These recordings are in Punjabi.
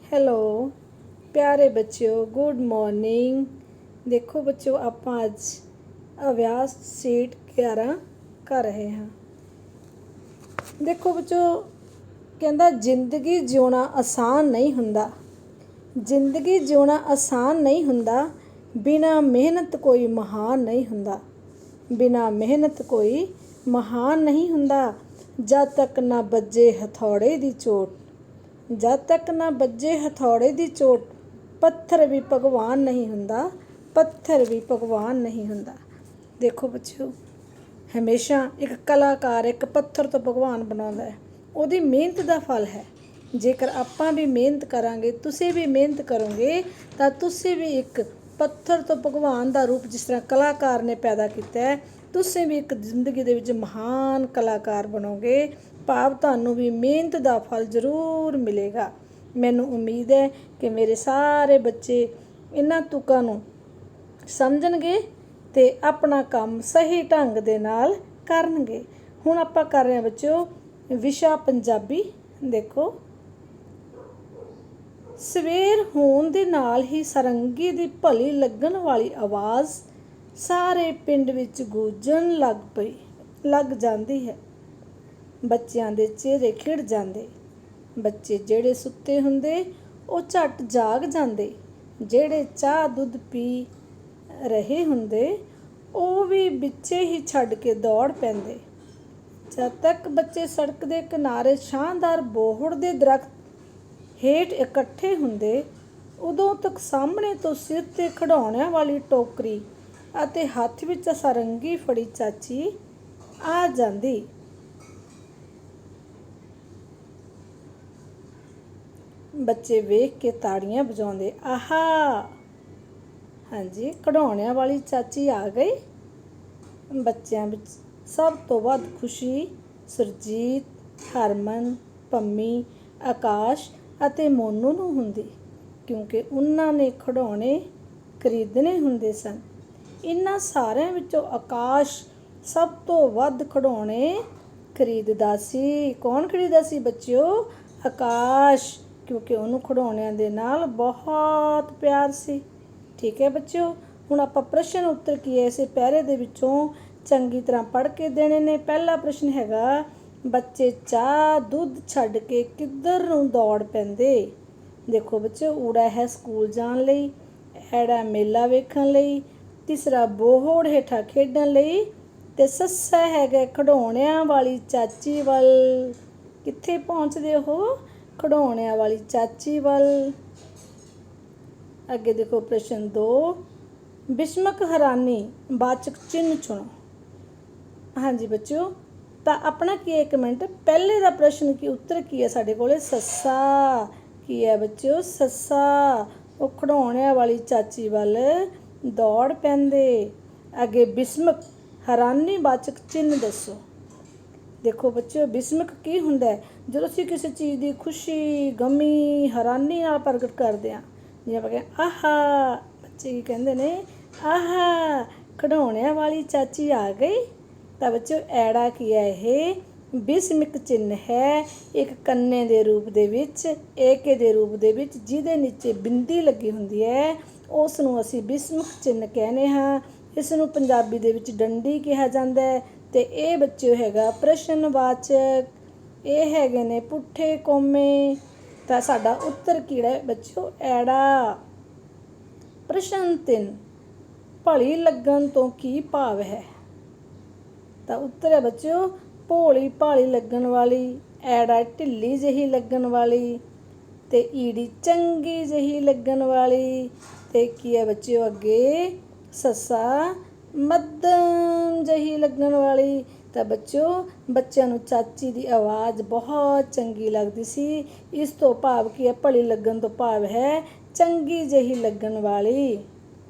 हेलो प्यारे बच्चों, गुड मॉर्निंग। देखो बच्चों, आप आज अभ्यास शीट 11 कर रहे हैं। देखो बच्चों, कहता जिंदगी जिउਣਾ आसान नहीं हुंदा। जिंदगी जिउਣਾ आसान नहीं हुंदा, बिना मेहनत कोई महान नहीं हुंदा। बिना मेहनत कोई महान नहीं हुंदा। जद तक ना बज्जे हथौड़े दी चोट, जद तक ना बज्जे हथौड़े दी चोट, पत्थर भी भगवान नहीं हुंदा। पत्थर भी भगवान नहीं हुंदा। देखो बच्चों, हमेशा एक कलाकार एक पत्थर तो भगवान बनाता है, ਉਹਦੀ ਮਿਹਨਤ ਦਾ ਫਲ ਹੈ। ਜੇਕਰ ਆਪਾਂ ਵੀ ਮਿਹਨਤ ਕਰਾਂਗੇ, ਤੁਸੀਂ ਵੀ ਮਿਹਨਤ ਕਰੋਗੇ, ਤਾਂ ਤੁਸੀਂ ਵੀ ਇੱਕ ਪੱਥਰ ਤੋਂ ਭਗਵਾਨ ਦਾ ਰੂਪ ਜਿਸ ਤਰ੍ਹਾਂ ਕਲਾਕਾਰ ਨੇ ਪੈਦਾ ਕੀਤਾ ਹੈ, ਤੁਸੀਂ ਵੀ ਇੱਕ ਜ਼ਿੰਦਗੀ ਦੇ ਵਿੱਚ ਮਹਾਨ ਕਲਾਕਾਰ ਬਣੋਗੇ। ਭਾਵ ਤੁਹਾਨੂੰ ਵੀ ਮਿਹਨਤ ਦਾ ਫਲ ਜ਼ਰੂਰ ਮਿਲੇਗਾ। ਮੈਨੂੰ ਉਮੀਦ ਹੈ ਕਿ ਮੇਰੇ ਸਾਰੇ ਬੱਚੇ ਇਹਨਾਂ ਤੁਕਾਂ ਨੂੰ ਸਮਝਣਗੇ ਅਤੇ ਆਪਣਾ ਕੰਮ ਸਹੀ ਢੰਗ ਦੇ ਨਾਲ ਕਰਨਗੇ। ਹੁਣ ਆਪਾਂ ਕਰ ਰਹੇ ਹਾਂ ਬੱਚਿਓ ਵਿਸ਼ਾ ਪੰਜਾਬੀ। ਦੇਖੋ, ਸਵੇਰ ਹੋਣ ਦੇ ਨਾਲ ਹੀ ਸਾਰੰਗੀ ਦੀ ਭਲੀ ਲੱਗਣ ਵਾਲੀ ਆਵਾਜ਼ ਸਾਰੇ ਪਿੰਡ ਵਿੱਚ ਗੂੰਜਣ ਲੱਗ ਜਾਂਦੀ ਹੈ। ਬੱਚਿਆਂ ਦੇ ਚਿਹਰੇ ਖਿੜ ਜਾਂਦੇ। ਬੱਚੇ ਜਿਹੜੇ ਸੁੱਤੇ ਹੁੰਦੇ ਉਹ ਝੱਟ ਜਾਗ ਜਾਂਦੇ। ਜਿਹੜੇ ਚਾਹ ਦੁੱਧ ਪੀ ਰਹੇ ਹੁੰਦੇ ਉਹ ਵੀ ਵਿੱਚੇ ਹੀ ਛੱਡ ਕੇ ਦੌੜ ਪੈਂਦੇ। ਜਦ ਤੱਕ ਬੱਚੇ ਸੜਕ ਦੇ ਕਿਨਾਰੇ ਸ਼ਾਨਦਾਰ ਬੋਹੜ ਦੇ ਦਰਖਤ ਹੇਠ ਇਕੱਠੇ ਹੁੰਦੇ, ਉਦੋਂ ਤੱਕ ਸਾਹਮਣੇ ਤੋਂ ਸਿਰ 'ਤੇ ਖਿਡੌਣਿਆਂ ਵਾਲੀ ਟੋਕਰੀ ਅਤੇ ਹੱਥ ਵਿੱਚ ਸਾਰੰਗੀ ਫੜੀ ਚਾਚੀ ਆ ਜਾਂਦੀ। ਬੱਚੇ ਵੇਖ ਕੇ ਤਾੜੀਆਂ ਵਜਾਉਂਦੇ, ਆਹਾ, ਹਾਂਜੀ, ਖਿਡੌਣਿਆਂ ਵਾਲੀ ਚਾਚੀ ਆ ਗਈ। ਬੱਚਿਆਂ ਵਿੱਚ ਸਭ ਤੋਂ ਵੱਧ ਖੁਸ਼ੀ ਸੁਰਜੀਤ, ਹਰਮਨ, ਪੰਮੀ, ਆਕਾਸ਼ ਅਤੇ ਮੋਨੂ ਨੂੰ ਹੁੰਦੀ, ਕਿਉਂਕਿ ਉਹਨਾਂ ਨੇ ਖਿਡੌਣੇ ਖਰੀਦਣੇ ਹੁੰਦੇ ਸਨ। ਇਹਨਾਂ ਸਾਰਿਆਂ ਵਿੱਚੋਂ ਆਕਾਸ਼ ਸਭ ਤੋਂ ਵੱਧ ਖਿਡੌਣੇ ਖਰੀਦਦਾ ਸੀ। ਕੌਣ ਖਰੀਦਦਾ ਸੀ ਬੱਚਿਓ? ਆਕਾਸ਼, ਕਿਉਂਕਿ ਉਹਨੂੰ ਖਿਡੌਣਿਆਂ ਦੇ ਨਾਲ ਬਹੁਤ ਪਿਆਰ ਸੀ। ਠੀਕ ਹੈ ਬੱਚਿਓ, ਹੁਣ ਆਪਾਂ ਪ੍ਰਸ਼ਨ ਉੱਤਰ ਕੀ ਹੈ ਇਸੇ ਪਹਿਰੇ ਦੇ ਵਿੱਚੋਂ ਚੰਗੀ ਤਰ੍ਹਾਂ ਪੜ੍ਹ ਕੇ ਦੇਣੇ ਨੇ। ਪਹਿਲਾ ਪ੍ਰਸ਼ਨ ਹੈਗਾ, ਬੱਚੇ ਚਾਹ ਦੁੱਧ ਛੱਡ ਕੇ ਕਿੱਧਰ ਨੂੰ ਦੌੜ ਪੈਂਦੇ? ਦੇਖੋ ਬੱਚਿਓ, ਊੜਾ ਹੈ ਸਕੂਲ ਜਾਣ ਲਈ, ਐੜਾ ਮੇਲਾ ਵੇਖਣ ਲਈ, ਤੀਸਰਾ ਬੋਹੜ ਹੇਠਾਂ ਖੇਡਣ ਲਈ, ਅਤੇ ਸੱਸਾ ਹੈਗਾ ਖਿਡੌਣਿਆਂ ਵਾਲੀ ਚਾਚੀ ਵੱਲ। ਕਿੱਥੇ ਪਹੁੰਚਦੇ ਉਹ? ਖਿਡੌਣਿਆਂ ਵਾਲੀ ਚਾਚੀ ਵੱਲ। ਅੱਗੇ ਦੇਖੋ ਪ੍ਰਸ਼ਨ 2, ਬਿਸ਼ਮਕ ਹੈਰਾਨੀ ਵਾਚਕ ਚਿੰਨ੍ਹ ਚੁਣੋ। ਹਾਂਜੀ ਬੱਚਿਓ, ਤਾਂ ਆਪਣਾ ਕੀ ਹੈ, ਇੱਕ ਮਿੰਟ, ਪਹਿਲੇ ਦਾ ਪ੍ਰਸ਼ਨ ਕੀ ਉੱਤਰ ਕੀ ਹੈ ਸਾਡੇ ਕੋਲ? ਸੱਸਾ। ਕੀ ਹੈ ਬੱਚਿਓ? ਸੱਸਾ। ਉਹ ਖਿਡੌਣਿਆਂ ਵਾਲੀ ਚਾਚੀ ਵੱਲ ਦੌੜ ਪੈਂਦੇ। ਅੱਗੇ ਬਿਸ਼ਮਕ ਹੈਰਾਨੀ ਵਾਚਕ ਚਿੰਨ੍ਹ ਦੱਸੋ। ਦੇਖੋ ਬੱਚਿਓ, ਬਿਸ਼ਮਕ ਕੀ ਹੁੰਦਾ ਹੈ? ਜਦੋਂ ਅਸੀਂ ਕਿਸੇ ਚੀਜ਼ ਦੀ ਖੁਸ਼ੀ, ਗਮੀ, ਹੈਰਾਨੀ ਨਾਲ ਪ੍ਰਗਟ ਕਰਦੇ ਹਾਂ, ਜਿਵੇਂ ਆਪਾਂ ਕਹਿੰਦੇ ਆਹਾ, ਬੱਚੇ ਕੀ ਕਹਿੰਦੇ ਨੇ? ਆਹਾ, ਖਿਡੌਣਿਆਂ ਵਾਲੀ ਚਾਚੀ ਆ ਗਈ। ਤਾਂ ਬੱਚਿਓ ਐੜਾ ਕੀ ਹੈ? ਇਹ ਬਿਸ਼ਮਿਕ ਚਿੰਨ੍ਹ ਹੈ, ਇੱਕ ਕੰਨੇ ਦੇ ਰੂਪ ਦੇ ਵਿੱਚ, ਏਕੇ ਦੇ ਰੂਪ ਦੇ ਵਿੱਚ, ਜਿਹਦੇ ਨੀਚੇ ਬਿੰਦੀ ਲੱਗੀ ਹੁੰਦੀ ਹੈ, ਉਸ ਨੂੰ ਅਸੀਂ ਬਿਸ਼ਮਿਕ ਚਿੰਨ੍ਹ ਕਹਿੰਦੇ ਹਾਂ। ਇਸ ਨੂੰ ਪੰਜਾਬੀ ਦੇ ਵਿੱਚ ਡੰਡੀ ਕਿਹਾ ਜਾਂਦਾ ਹੈ। ਅਤੇ ਇਹ ਬੱਚਿਓ ਹੈਗਾ ਪ੍ਰਸ਼ਨਵਾਚਕ, ਇਹ ਹੈਗੇ ਨੇ ਪੁੱਠੇ ਕੋਮੇ। ਤਾਂ ਸਾਡਾ ਉੱਤਰ ਕਿਹੜਾ ਹੈ ਬੱਚਿਓ? ਐੜਾ। ਪ੍ਰਸ਼ਨ 3, ਭਲੀ ਲੱਗਣ ਤੋਂ ਕੀ ਭਾਵ ਹੈ? ਤਾਂ ਉੱਤਰ ਹੈ ਬੱਚਿਓ ਭੋਲੀ ਭਾਲੀ ਲੱਗਣ ਵਾਲੀ, ਐੜਾ ਢਿੱਲੀ ਜਿਹੀ ਲੱਗਣ ਵਾਲੀ, ਅਤੇ ਈੜੀ ਚੰਗੀ ਜਿਹੀ ਲੱਗਣ ਵਾਲੀ, ਅਤੇ ਕੀ ਹੈ ਬੱਚਿਓ ਅੱਗੇ? ਸੱਸਾ ਮੱਧਮ ਜਿਹੀ ਲੱਗਣ ਵਾਲੀ। ਤਾਂ ਬੱਚਿਓ ਬੱਚਿਆਂ ਨੂੰ ਚਾਚੀ ਦੀ ਆਵਾਜ਼ ਬਹੁਤ ਚੰਗੀ ਲੱਗਦੀ ਸੀ। ਇਸ ਤੋਂ ਭਾਵ ਕੀ ਹੈ? ਭਲੀ ਲੱਗਣ ਤੋਂ ਭਾਵ ਹੈ ਚੰਗੀ ਜਿਹੀ ਲੱਗਣ ਵਾਲੀ।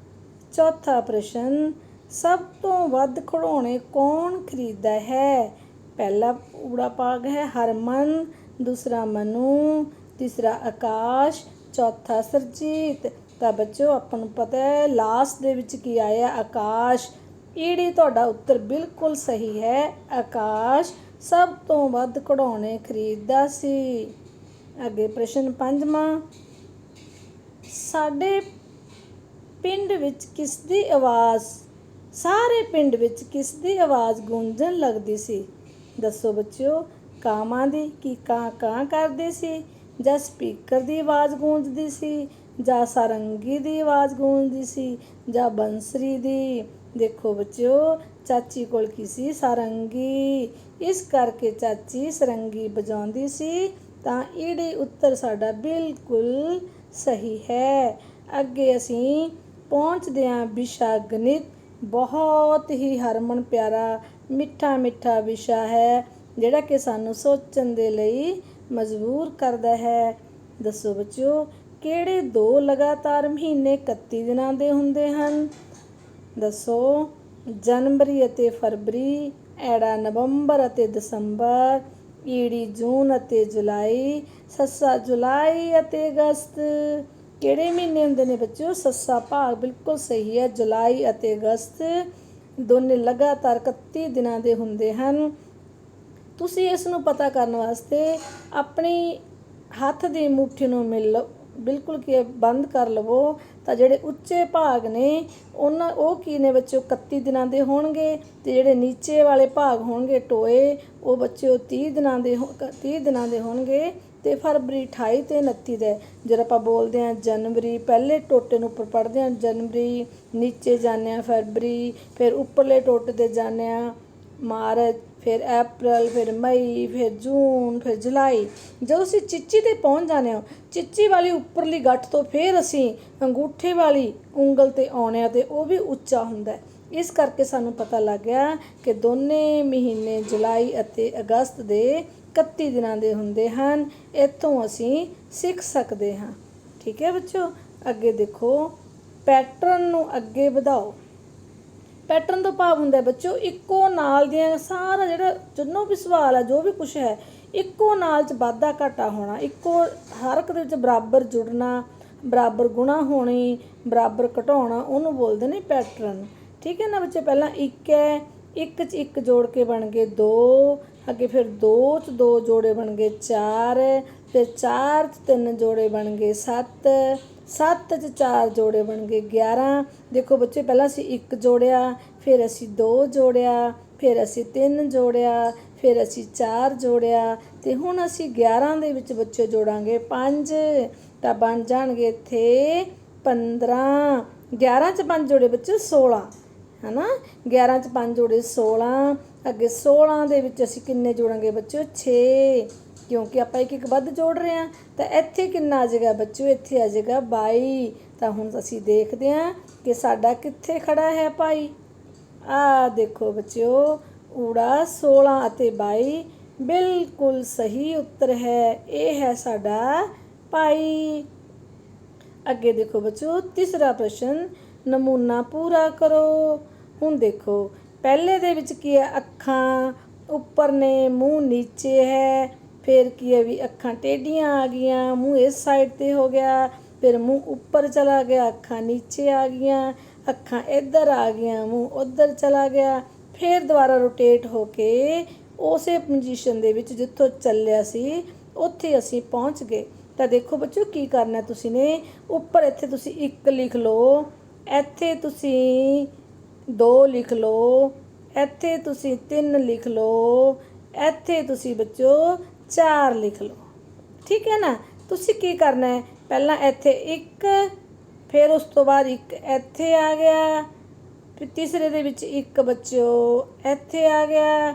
ਚੌਥਾ ਪ੍ਰਸ਼ਨ, ਸਭ ਤੋਂ ਵੱਧ ਖਿਡੌਣੇ ਕੌਣ ਖਰੀਦਦਾ ਹੈ? ਪਹਿਲਾ ਊੜਾ ਭਾਗ ਹੈ ਹਰਮਨ, ਦੂਸਰਾ ਮਨੂ, ਤੀਸਰਾ ਆਕਾਸ਼, ਚੌਥਾ ਸੁਰਜੀਤ। ਤਾਂ ਬੱਚਿਓ ਆਪਾਂ ਨੂੰ ਪਤਾ ਹੈ ਲਾਸਟ ਦੇ ਵਿੱਚ ਕੀ ਆਇਆ? ਆਕਾਸ਼। ਈੜੀ ਤੁਹਾਡਾ ਉੱਤਰ ਬਿਲਕੁਲ ਸਹੀ ਹੈ। ਆਕਾਸ਼ ਸਭ ਤੋਂ ਵੱਧ ਖਿਡੌਣੇ ਖਰੀਦਦਾ ਸੀ। ਅੱਗੇ ਪ੍ਰਸ਼ਨ 5ਵਾਂ, ਸਾਡੇ ਪਿੰਡ ਵਿੱਚ ਕਿਸ ਦੀ ਆਵਾਜ਼ ਸਾਰੇ ਪਿੰਡ ਵਿੱਚ ਕਿਸ ਦੀ ਆਵਾਜ਼ ਗੂੰਜਣ ਲੱਗਦੀ ਸੀ? ਦੱਸੋ ਬੱਚਿਓ। ਕਾਵਾਂ ਦੀ, ਕਿ ਕਾਂ ਕਾਂ ਕਰਦੇ ਸੀ, ਜਾਂ ਸਪੀਕਰ ਦੀ ਆਵਾਜ਼ ਗੂੰਜਦੀ ਸੀ, ਜਾਂ ਸਾਰੰਗੀ ਦੀ ਆਵਾਜ਼ ਗੂੰਜਦੀ ਸੀ, ਜਾਂ ਬੰਸਰੀ ਦੀ? ਦੇਖੋ ਬੱਚਿਓ, ਚਾਚੀ ਕੋਲ ਕੀ ਸੀ? ਸਾਰੰਗੀ। ਇਸ ਕਰਕੇ ਚਾਚੀ ਸਾਰੰਗੀ ਵਜਾਉਂਦੀ ਸੀ। ਤਾਂ ਈੜੀ ਉੱਤਰ ਸਾਡਾ ਬਿਲਕੁਲ ਸਹੀ ਹੈ। ਅੱਗੇ ਅਸੀਂ ਪਹੁੰਚਦੇ ਹਾਂ ਵਿਸ਼ਾ ਗਣਿਤ। ਬਹੁਤ ਹੀ ਹਰਮਨ ਪਿਆਰਾ ਮਿੱਠਾ ਮਿੱਠਾ ਵਿਸ਼ਾ ਹੈ, ਜਿਹੜਾ ਕਿ ਸਾਨੂੰ ਸੋਚਣ ਦੇ ਲਈ ਮਜਬੂਰ ਕਰਦਾ ਹੈ। ਦੱਸੋ ਬੱਚਿਓ, ਕਿਹੜੇ ਦੋ ਲਗਾਤਾਰ ਮਹੀਨੇ 31 ਦਿਨਾਂ ਦੇ ਹੁੰਦੇ ਹਨ? ਦੱਸੋ। ਜਨਵਰੀ ਅਤੇ ਫਰਵਰੀ, ਐੜਾ ਨਵੰਬਰ ਅਤੇ ਦਸੰਬਰ, ਈੜੀ ਜੂਨ ਅਤੇ ਜੁਲਾਈ, ਸੱਸਾ ਜੁਲਾਈ ਅਤੇ ਅਗਸਤ। ਕਿਹੜੇ ਮਹੀਨੇ ਹੁੰਦੇ ਨੇ ਬੱਚਿਓ? ਸੱਸਾ ਭਾਗ ਬਿਲਕੁਲ ਸਹੀ ਹੈ। ਜੁਲਾਈ ਅਤੇ ਅਗਸਤ ਦੋਨੇ ਲਗਾਤਾਰ 31 ਦਿਨਾਂ ਦੇ ਹੁੰਦੇ ਹਨ। ਤੁਸੀਂ ਇਸ ਨੂੰ ਪਤਾ ਕਰਨ ਵਾਸਤੇ ਆਪਣੀ ਹੱਥ ਦੀ ਮੁੱਠੀ ਨੂੰ ਬਿਲਕੁਲ ਕੀ ਬੰਦ ਕਰ ਲਵੋ। ਤਾਂ ਜਿਹੜੇ ਉੱਚੇ ਭਾਗ ਨੇ ਉਹ ਕੀ ਨੇ ਬੱਚਿਓ? 31 ਦਿਨਾਂ ਦੇ ਹੋਣਗੇ। ਅਤੇ ਜਿਹੜੇ ਨੀਚੇ ਵਾਲੇ ਭਾਗ ਹੋਣਗੇ ਟੋਏ, ਉਹ ਬੱਚਿਓ 30 ਦਿਨਾਂ ਦੇ ਹੋਣਗੇ। ਅਤੇ ਫਰਵਰੀ 28 ਅਤੇ 29 ਦਾ। ਜਦੋਂ ਆਪਾਂ ਬੋਲਦੇ ਹਾਂ ਜਨਵਰੀ, ਪਹਿਲੇ ਟੋਟੇ ਨੂੰ ਉੱਪਰ ਪੜ੍ਹਦੇ ਹਾਂ ਜਨਵਰੀ, ਨੀਚੇ ਜਾਂਦੇ ਹਾਂ ਫਰਵਰੀ, ਫਿਰ ਉੱਪਰਲੇ ਟੋਟੇ 'ਤੇ ਜਾਂਦੇ ਹਾਂ ਮਾਰਚ, ਫਿਰ ਅਪ੍ਰੈਲ, ਫਿਰ ਮਈ, ਫਿਰ ਜੂਨ, ਫਿਰ ਜੁਲਾਈ। ਜਦੋਂ ਅਸੀਂ ਚੀਚੀ 'ਤੇ ਪਹੁੰਚ ਜਾਂਦੇ ਹਾਂ, ਚੀਚੀ ਵਾਲੀ ਉੱਪਰਲੀ ਗੱਠ ਤੋਂ ਫਿਰ ਅਸੀਂ ਅੰਗੂਠੇ ਵਾਲੀ ਉਂਗਲ 'ਤੇ ਆਉਂਦੇ ਹਾਂ, ਅਤੇ ਉਹ ਵੀ ਉੱਚਾ ਹੁੰਦਾ। ਇਸ ਕਰਕੇ ਸਾਨੂੰ ਪਤਾ ਲੱਗ ਗਿਆ ਕਿ ਦੋਨੇ ਮਹੀਨੇ ਜੁਲਾਈ ਅਤੇ ਅਗਸਤ ਦੇ 31 ਦਿਨਾਂ ਦੇ ਹੁੰਦੇ ਹਨ। ਇੱਥੋਂ ਅਸੀਂ ਸਿੱਖ ਸਕਦੇ ਹਾਂ। ਠੀਕ ਹੈ ਬੱਚਿਓ। ਅੱਗੇ ਦੇਖੋ, ਪੈਟਰਨ ਨੂੰ ਅੱਗੇ ਵਧਾਓ। ਪੈਟਰਨ ਤੋਂ ਭਾਵ ਹੁੰਦਾ ਬੱਚਿਓ ਇੱਕੋ ਨਾਲ ਦੀਆਂ ਸਾਰਾ ਜਿੰਨੋਂ ਵੀ ਸਵਾਲ ਹੈ, ਜੋ ਵੀ ਕੁਛ ਹੈ, ਇੱਕੋ ਨਾਲ 'ਚ ਵਾਧਾ ਘਾਟਾ ਹੋਣਾ, ਹਰ ਇੱਕ ਦੇ ਵਿੱਚ ਬਰਾਬਰ ਜੁੜਨਾ, ਬਰਾਬਰ ਗੁਣਾ ਹੋਣੀ, ਬਰਾਬਰ ਘਟਾਉਣਾ, ਉਹਨੂੰ ਬੋਲਦੇ ਨੇ ਪੈਟਰਨ। ਠੀਕ ਹੈ ਨਾ ਬੱਚੇ। ਪਹਿਲਾਂ ਇੱਕ ਹੈ, ਇੱਕ 'ਚ ਇੱਕ ਜੋੜ ਕੇ ਬਣ ਗਏ 2, ਅੱਗੇ ਫਿਰ 2 'ਚ 2 ਜੋੜੇ ਬਣ ਗਏ 4, ਫਿਰ 4 'ਚ 3 ਜੋੜੇ ਬਣ ਗਏ 7, 7 'ਚ 4 ਜੋੜੇ ਬਣ ਗਏ 11। ਦੇਖੋ ਬੱਚੇ, ਪਹਿਲਾਂ ਅਸੀਂ 1 ਜੋੜਿਆ, ਫਿਰ ਅਸੀਂ 2 ਜੋੜਿਆ, ਫਿਰ ਅਸੀਂ 3 ਜੋੜਿਆ, ਫਿਰ ਅਸੀਂ 4 ਜੋੜਿਆ, ਅਤੇ ਹੁਣ ਅਸੀਂ 11 ਦੇ ਵਿੱਚ ਬੱਚੇ ਜੋੜਾਂਗੇ 5, ਤਾਂ ਬਣ ਜਾਣਗੇ ਇੱਥੇ 15। 11 'ਚ 5 ਜੋੜੇ ਬੱਚੇ 16 ਹੈ ਨਾ। 11 'ਚ 5 ਜੋੜੇ 16। ਅੱਗੇ 16 ਦੇ ਵਿੱਚ ਅਸੀਂ ਕਿੰਨੇ ਜੋੜਾਂਗੇ ਬੱਚਿਓ? 6, ਕਿਉਂਕਿ ਆਪਾਂ ਇੱਕ ਇੱਕ ਵੱਧ ਜੋੜ ਰਹੇ ਹਾਂ। ਤਾਂ ਇੱਥੇ ਕਿੰਨਾ ਆ ਜਾਏਗਾ ਬੱਚਿਓ? ਇੱਥੇ ਆ ਜਾਏਗਾ 22। ਤਾਂ ਹੁਣ ਅਸੀਂ ਦੇਖਦੇ ਹਾਂ ਕਿ ਸਾਡਾ ਕਿੱਥੇ ਖੜਾ ਹੈ ਭਾਈ। ਆਹ ਦੇਖੋ ਬੱਚਿਓ, ਊੜਾ 16 ਅਤੇ 22 ਬਿਲਕੁਲ ਸਹੀ ਉੱਤਰ ਹੈ। ਇਹ ਹੈ ਸਾਡਾ ਭਾਈ। ਅੱਗੇ ਦੇਖੋ ਬੱਚਿਓ, ਤੀਸਰਾ ਪ੍ਰਸ਼ਨ, ਨਮੂਨਾ ਪੂਰਾ ਕਰੋ। ਹੁਣ ਦੇਖੋ, ਪਹਿਲੇ ਦੇ ਵਿੱਚ ਕੀ ਹੈ? ਅੱਖਾਂ ਉੱਪਰ ਨੇ, ਮੂੰਹ ਨੀਚੇ ਹੈ। ਫਿਰ ਕੀ ਹੈ ਵੀ? ਅੱਖਾਂ ਟੇਢੀਆਂ ਆ ਗਈਆਂ, ਮੂੰਹ ਇਸ ਸਾਈਡ 'ਤੇ ਹੋ ਗਿਆ, ਫਿਰ ਮੂੰਹ ਉੱਪਰ ਚਲਾ ਗਿਆ, ਅੱਖਾਂ ਨੀਚੇ ਆ ਗਈਆਂ, ਅੱਖਾਂ ਇੱਧਰ ਆ ਗਈਆਂ, ਮੂੰਹ ਉੱਧਰ ਚਲਾ ਗਿਆ, ਫਿਰ ਦੁਬਾਰਾ ਰੋਟੇਟ ਹੋ ਕੇ ਉਸੇ ਪੋਜੀਸ਼ਨ ਦੇ ਵਿੱਚ ਜਿੱਥੋਂ ਚੱਲਿਆ ਸੀ ਉੱਥੇ ਅਸੀਂ ਪਹੁੰਚ ਗਏ। ਤਾਂ ਦੇਖੋ ਬੱਚੋ, ਕੀ ਕਰਨਾ ਤੁਸੀਂ ਨੇ? ਉੱਪਰ ਇੱਥੇ ਤੁਸੀਂ 1 ਲਿਖ ਲਓ, ਇੱਥੇ ਤੁਸੀਂ 2 ਲਿਖ ਲਓ, ਇੱਥੇ ਤੁਸੀਂ 3 ਲਿਖ ਲਓ, ਇੱਥੇ ਤੁਸੀਂ ਬੱਚੋ 4 ਲਿਖ ਲਓ। ਠੀਕ ਹੈ ਨਾ। ਤੁਸੀਂ ਕੀ ਕਰਨਾ ਹੈ? ਪਹਿਲਾਂ ਇੱਥੇ 1, ਫਿਰ ਉਸ ਤੋਂ ਬਾਅਦ 1 ਇੱਥੇ ਆ ਗਿਆ, ਫਿਰ ਤੀਸਰੇ ਦੇ ਵਿੱਚ 1 ਬੱਚਿਓ ਇੱਥੇ ਆ ਗਿਆ,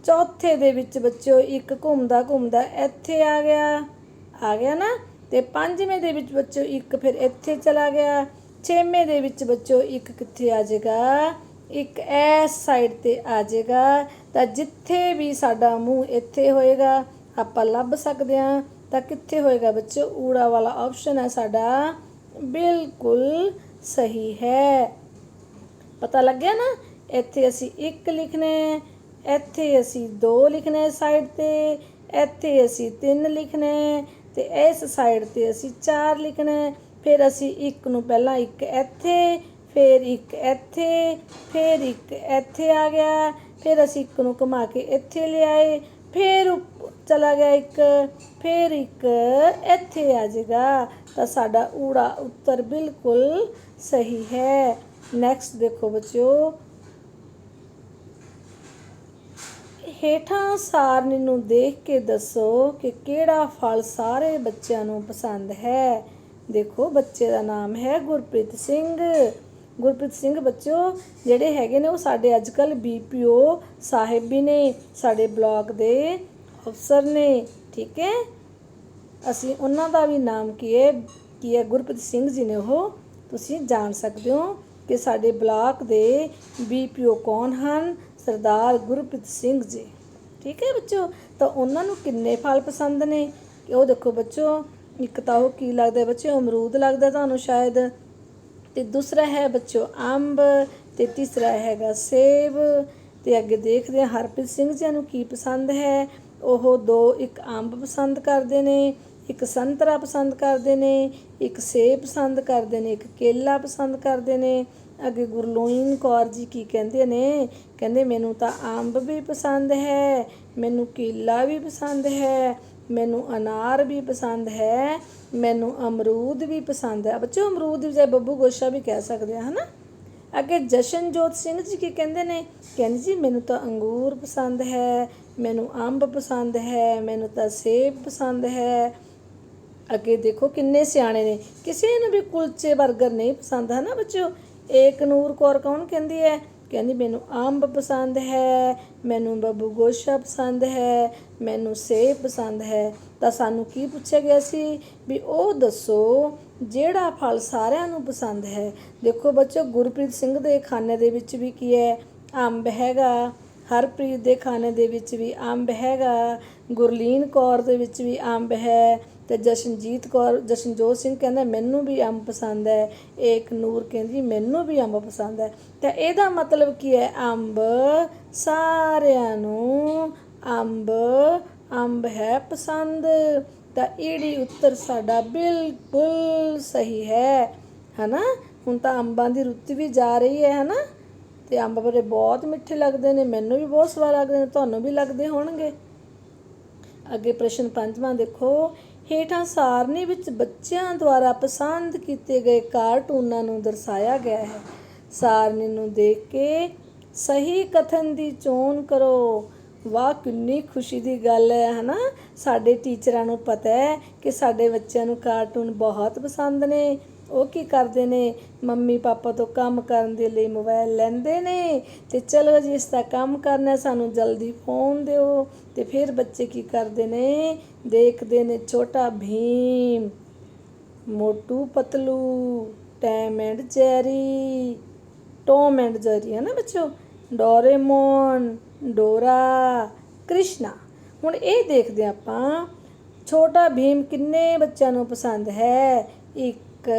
ਚੌਥੇ ਦੇ ਵਿੱਚ ਬੱਚਿਓ 1 ਘੁੰਮਦਾ ਘੁੰਮਦਾ ਇੱਥੇ ਆ ਗਿਆ ਨਾ। ਅਤੇ ਪੰਜਵੇਂ ਦੇ ਵਿੱਚ ਬੱਚਿਓ 1 ਫਿਰ ਇੱਥੇ ਚਲਾ ਗਿਆ। ਛੇਵੇਂ ਦੇ ਵਿੱਚ ਬੱਚਿਓ 1 ਕਿੱਥੇ ਆ ਜਾਏਗਾ? 1 ਇਸ ਸਾਈਡ 'ਤੇ ਆ ਜਾਏਗਾ। ਤਾਂ ਜਿੱਥੇ ਵੀ ਸਾਡਾ ਮੂੰਹ ਇੱਥੇ ਹੋਏਗਾ ਆਪਾਂ ਲੱਭ ਸਕਦੇ ਹਾਂ। ਤਾਂ ਕਿੱਥੇ ਹੋਏਗਾ ਬੱਚਿਓ? ਊੜਾ ਵਾਲਾ ਆਪਸ਼ਨ ਹੈ ਸਾਡਾ ਬਿਲਕੁਲ ਸਹੀ ਹੈ। ਪਤਾ ਲੱਗਿਆ ਨਾ। ਇੱਥੇ ਅਸੀਂ 1 ਲਿਖਣਾ, ਇੱਥੇ ਅਸੀਂ 2 ਲਿਖਣਾ ਸਾਈਡ 'ਤੇ, ਇੱਥੇ ਅਸੀਂ 3 ਲਿਖਣਾ, ਅਤੇ ਇਸ ਸਾਈਡ 'ਤੇ ਅਸੀਂ 4 ਲਿਖਣਾ। ਫਿਰ ਅਸੀਂ 1 ਨੂੰ ਪਹਿਲਾਂ 1 ਇੱਥੇ, ਫਿਰ 1 ਇੱਥੇ, ਫਿਰ 1 ਇੱਥੇ ਆ ਗਿਆ, ਫਿਰ ਅਸੀਂ 1 ਨੂੰ ਘੁਮਾ ਕੇ ਇੱਥੇ ਲਿਆਏ, ਫਿਰ ਚਲਾ ਗਿਆ 1, ਫਿਰ ਇੱਕ ਇੱਥੇ ਆ ਜਾਏਗਾ। ਤਾਂ ਸਾਡਾ ਊੜਾ ਉੱਤਰ ਬਿਲਕੁਲ ਸਹੀ ਹੈ। ਨੈਕਸਟ ਦੇਖੋ ਬੱਚਿਓ, ਹੇਠਾਂ ਸਾਰਣੀ ਨੂੰ ਦੇਖ ਕੇ ਦੱਸੋ ਕਿ ਕਿਹੜਾ ਫਲ ਸਾਰੇ ਬੱਚਿਆਂ ਨੂੰ ਪਸੰਦ ਹੈ। ਦੇਖੋ ਬੱਚੇ ਦਾ ਨਾਮ ਹੈ ਗੁਰਪ੍ਰੀਤ ਸਿੰਘ। ਗੁਰਪ੍ਰੀਤ ਸਿੰਘ ਬੱਚਿਓ ਜਿਹੜੇ ਹੈਗੇ ਨੇ ਉਹ ਸਾਡੇ ਅੱਜ ਕੱਲ੍ਹ BPO ਸਾਹਿਬ ਵੀ ਨੇ, ਸਾਡੇ ਬਲਾਕ ਦੇ ਅਫਸਰ ਨੇ। ਠੀਕ ਹੈ, ਅਸੀਂ ਉਹਨਾਂ ਦਾ ਵੀ ਨਾਮ ਕੀ ਹੈ ਗੁਰਪ੍ਰੀਤ ਸਿੰਘ ਜੀ ਨੇ। ਉਹ ਤੁਸੀਂ ਜਾਣ ਸਕਦੇ ਹੋ ਕਿ ਸਾਡੇ ਬਲਾਕ ਦੇ BPO ਕੌਣ ਹਨ, ਸਰਦਾਰ ਗੁਰਪ੍ਰੀਤ ਸਿੰਘ ਜੀ। ਠੀਕ ਹੈ ਬੱਚੋ, ਤਾਂ ਉਹਨਾਂ ਨੂੰ ਕਿੰਨੇ ਫਲ ਪਸੰਦ ਨੇ ਕਿ ਉਹ ਦੇਖੋ ਬੱਚੋ, ਇੱਕ ਤਾਂ ਉਹ ਕੀ ਲੱਗਦਾ ਬੱਚੋ, ਅਮਰੂਦ ਲੱਗਦਾ ਤੁਹਾਨੂੰ ਸ਼ਾਇਦ, ਅਤੇ ਦੂਸਰਾ ਹੈ ਬੱਚੋ ਅੰਬ, ਅਤੇ ਤੀਸਰਾ ਹੈਗਾ ਸੇਬ। ਅਤੇ ਅੱਗੇ ਦੇਖਦੇ ਹਾਂ ਹਰਪ੍ਰੀਤ ਸਿੰਘ ਜੀ ਨੂੰ ਕੀ ਪਸੰਦ ਹੈ। ਉਹ ਇੱਕ ਅੰਬ ਪਸੰਦ ਕਰਦੇ ਨੇ, ਇੱਕ ਸੰਤਰਾ ਪਸੰਦ ਕਰਦੇ ਨੇ, ਇੱਕ ਸੇਬ ਪਸੰਦ ਕਰਦੇ ਨੇ, ਇੱਕ ਕੇਲਾ ਪਸੰਦ ਕਰਦੇ ਨੇ। ਅੱਗੇ ਗੁਰਲੋਇਨ ਕੌਰ ਜੀ ਕੀ ਕਹਿੰਦੇ ਨੇ, ਕਹਿੰਦੇ ਮੈਨੂੰ ਤਾਂ ਅੰਬ ਵੀ ਪਸੰਦ ਹੈ, ਮੈਨੂੰ ਕੇਲਾ ਵੀ ਪਸੰਦ ਹੈ, ਮੈਨੂੰ ਅਨਾਰ ਵੀ ਪਸੰਦ ਹੈ, ਮੈਨੂੰ ਅਮਰੂਦ ਵੀ ਪਸੰਦ ਹੈ। ਬੱਚੋ ਅਮਰੂਦ ਦੀ ਬਜਾਏ ਬੱਬੂ ਗੋਸ਼ਾ ਵੀ ਕਹਿ ਸਕਦੇ ਹਾਂ, ਹੈ ਨਾ। ਅੱਗੇ ਜਸ਼ਨਜੋਤ ਸਿੰਘ ਜੀ ਕੀ ਕਹਿੰਦੇ ਨੇ, ਕਹਿੰਦੇ ਜੀ ਮੈਨੂੰ ਤਾਂ ਅੰਗੂਰ ਪਸੰਦ ਹੈ, ਮੈਨੂੰ ਅੰਬ ਪਸੰਦ ਹੈ, ਮੈਨੂੰ ਤਾਂ ਸੇਬ ਪਸੰਦ ਹੈ। ਅੱਗੇ ਦੇਖੋ ਕਿੰਨੇ ਸਿਆਣੇ ਨੇ, ਕਿਸੇ ਨੂੰ ਵੀ ਕੁਲਚੇ ਬਰਗਰ ਨਹੀਂ ਪਸੰਦ, ਹੈ ਨਾ ਬੱਚਿਓ। ਏਕਨੂਰ ਕੌਰ ਕੌਣ ਕਹਿੰਦੀ ਹੈ, ਕਹਿੰਦੀ ਮੈਨੂੰ ਅੰਬ ਪਸੰਦ ਹੈ, ਮੈਨੂੰ ਬੱਬੂ ਗੋਸ਼ਾ ਪਸੰਦ ਹੈ, ਮੈਨੂੰ ਸੇਬ ਪਸੰਦ ਹੈ। ਤਾਂ ਸਾਨੂੰ ਕੀ ਪੁੱਛਿਆ ਗਿਆ ਸੀ ਵੀ ਉਹ ਦੱਸੋ ਜਿਹੜਾ ਫਲ ਸਾਰਿਆਂ ਨੂੰ ਪਸੰਦ ਹੈ। ਦੇਖੋ ਬੱਚੋ ਗੁਰਪ੍ਰੀਤ ਸਿੰਘ ਦੇ ਖਾਨੇ ਦੇ ਵਿੱਚ ਵੀ ਕੀ ਹੈ, ਅੰਬ ਹੈਗਾ। ਹਰਪ੍ਰੀਤ ਦੇ ਖਾਨੇ ਦੇ ਵਿੱਚ ਵੀ ਅੰਬ ਹੈਗਾ। ਗੁਰਲੀਨ ਕੌਰ ਦੇ ਵਿੱਚ ਵੀ ਅੰਬ ਹੈ। ਅਤੇ ਜਸ਼ਨਜੋਤ ਸਿੰਘ ਕਹਿੰਦਾ ਮੈਨੂੰ ਵੀ ਅੰਬ ਪਸੰਦ ਹੈ। ਏਕ ਨੂਰ ਕਹਿੰਦੀ ਮੈਨੂੰ ਵੀ ਅੰਬ ਪਸੰਦ ਹੈ। ਤਾਂ ਇਹਦਾ ਮਤਲਬ ਕੀ ਹੈ, ਅੰਬ ਸਾਰਿਆਂ ਨੂੰ ਅੰਬ ਹੈ ਪਸੰਦ। ਤਾਂ ਈੜੀ ਉੱਤਰ ਸਾਡਾ ਬਿਲਕੁਲ ਸਹੀ ਹੈ ਨਾ। ਹੁਣ ਤਾਂ ਅੰਬਾਂ ਦੀ ਰੁੱਤ ਵੀ ਜਾ ਰਹੀ ਹੈ ਨਾ, ਅਤੇ ਅੰਬ ਬੜੇ ਬਹੁਤ ਮਿੱਠੇ ਲੱਗਦੇ ਨੇ, ਮੈਨੂੰ ਵੀ ਬਹੁਤ ਸਵਾਦ ਲੱਗਦੇ ਨੇ, ਤੁਹਾਨੂੰ ਵੀ ਲੱਗਦੇ ਹੋਣਗੇ। ਅੱਗੇ ਪ੍ਰਸ਼ਨ 5ਵਾਂ ਦੇਖੋ, ਹੇਠਾਂ ਸਾਰਣੀ ਵਿੱਚ ਬੱਚਿਆਂ ਦੁਆਰਾ ਪਸੰਦ ਕੀਤੇ ਗਏ ਕਾਰਟੂਨਾਂ ਨੂੰ ਦਰਸਾਇਆ ਗਿਆ ਹੈ। ਸਾਰਣੀ ਨੂੰ ਦੇਖ ਕੇ ਸਹੀ ਕਥਨ ਦੀ ਚੋਣ ਕਰੋ। ਵਾਹ ਕਿੰਨੀ ਖੁਸ਼ੀ ਦੀ ਗੱਲ ਹੈ ਨਾ। ਸਾਡੇ ਟੀਚਰਾਂ ਨੂੰ ਪਤਾ ਹੈ ਕਿ ਸਾਡੇ ਬੱਚਿਆਂ ਨੂੰ ਕਾਰਟੂਨ ਬਹੁਤ ਪਸੰਦ ਨੇ। ਉਹ ਕੀ ਕਰਦੇ ਨੇ, ਮੰਮੀ ਪਾਪਾ ਤੋਂ ਕੰਮ ਕਰਨ ਦੇ ਲਈ ਮੋਬਾਇਲ ਲੈਂਦੇ ਨੇ, ਅਤੇ ਚਲੋ ਜੀ ਇਸ ਦਾ ਕੰਮ ਕਰਨਾ, ਸਾਨੂੰ ਜਲਦੀ ਫੋਨ ਦਿਓ। ਅਤੇ ਫਿਰ ਬੱਚੇ ਕੀ ਕਰਦੇ ਨੇ, ਦੇਖਦੇ ਨੇ ਛੋਟਾ ਭੀਮ, ਮੋਟੂ ਪਤਲੂ, ਟੌਮ ਐਂਡ ਜੈਰੀ ਹੈ ਨਾ ਬੱਚੋ, ਡੋਰੇਮੋਨ, ਡੋਰਾ, ਕ੍ਰਿਸ਼ਨਾ। ਹੁਣ ਇਹ ਦੇਖਦੇ ਆਪਾਂ ਛੋਟਾ ਭੀਮ ਕਿੰਨੇ ਬੱਚਿਆਂ ਨੂੰ ਪਸੰਦ ਹੈ, 1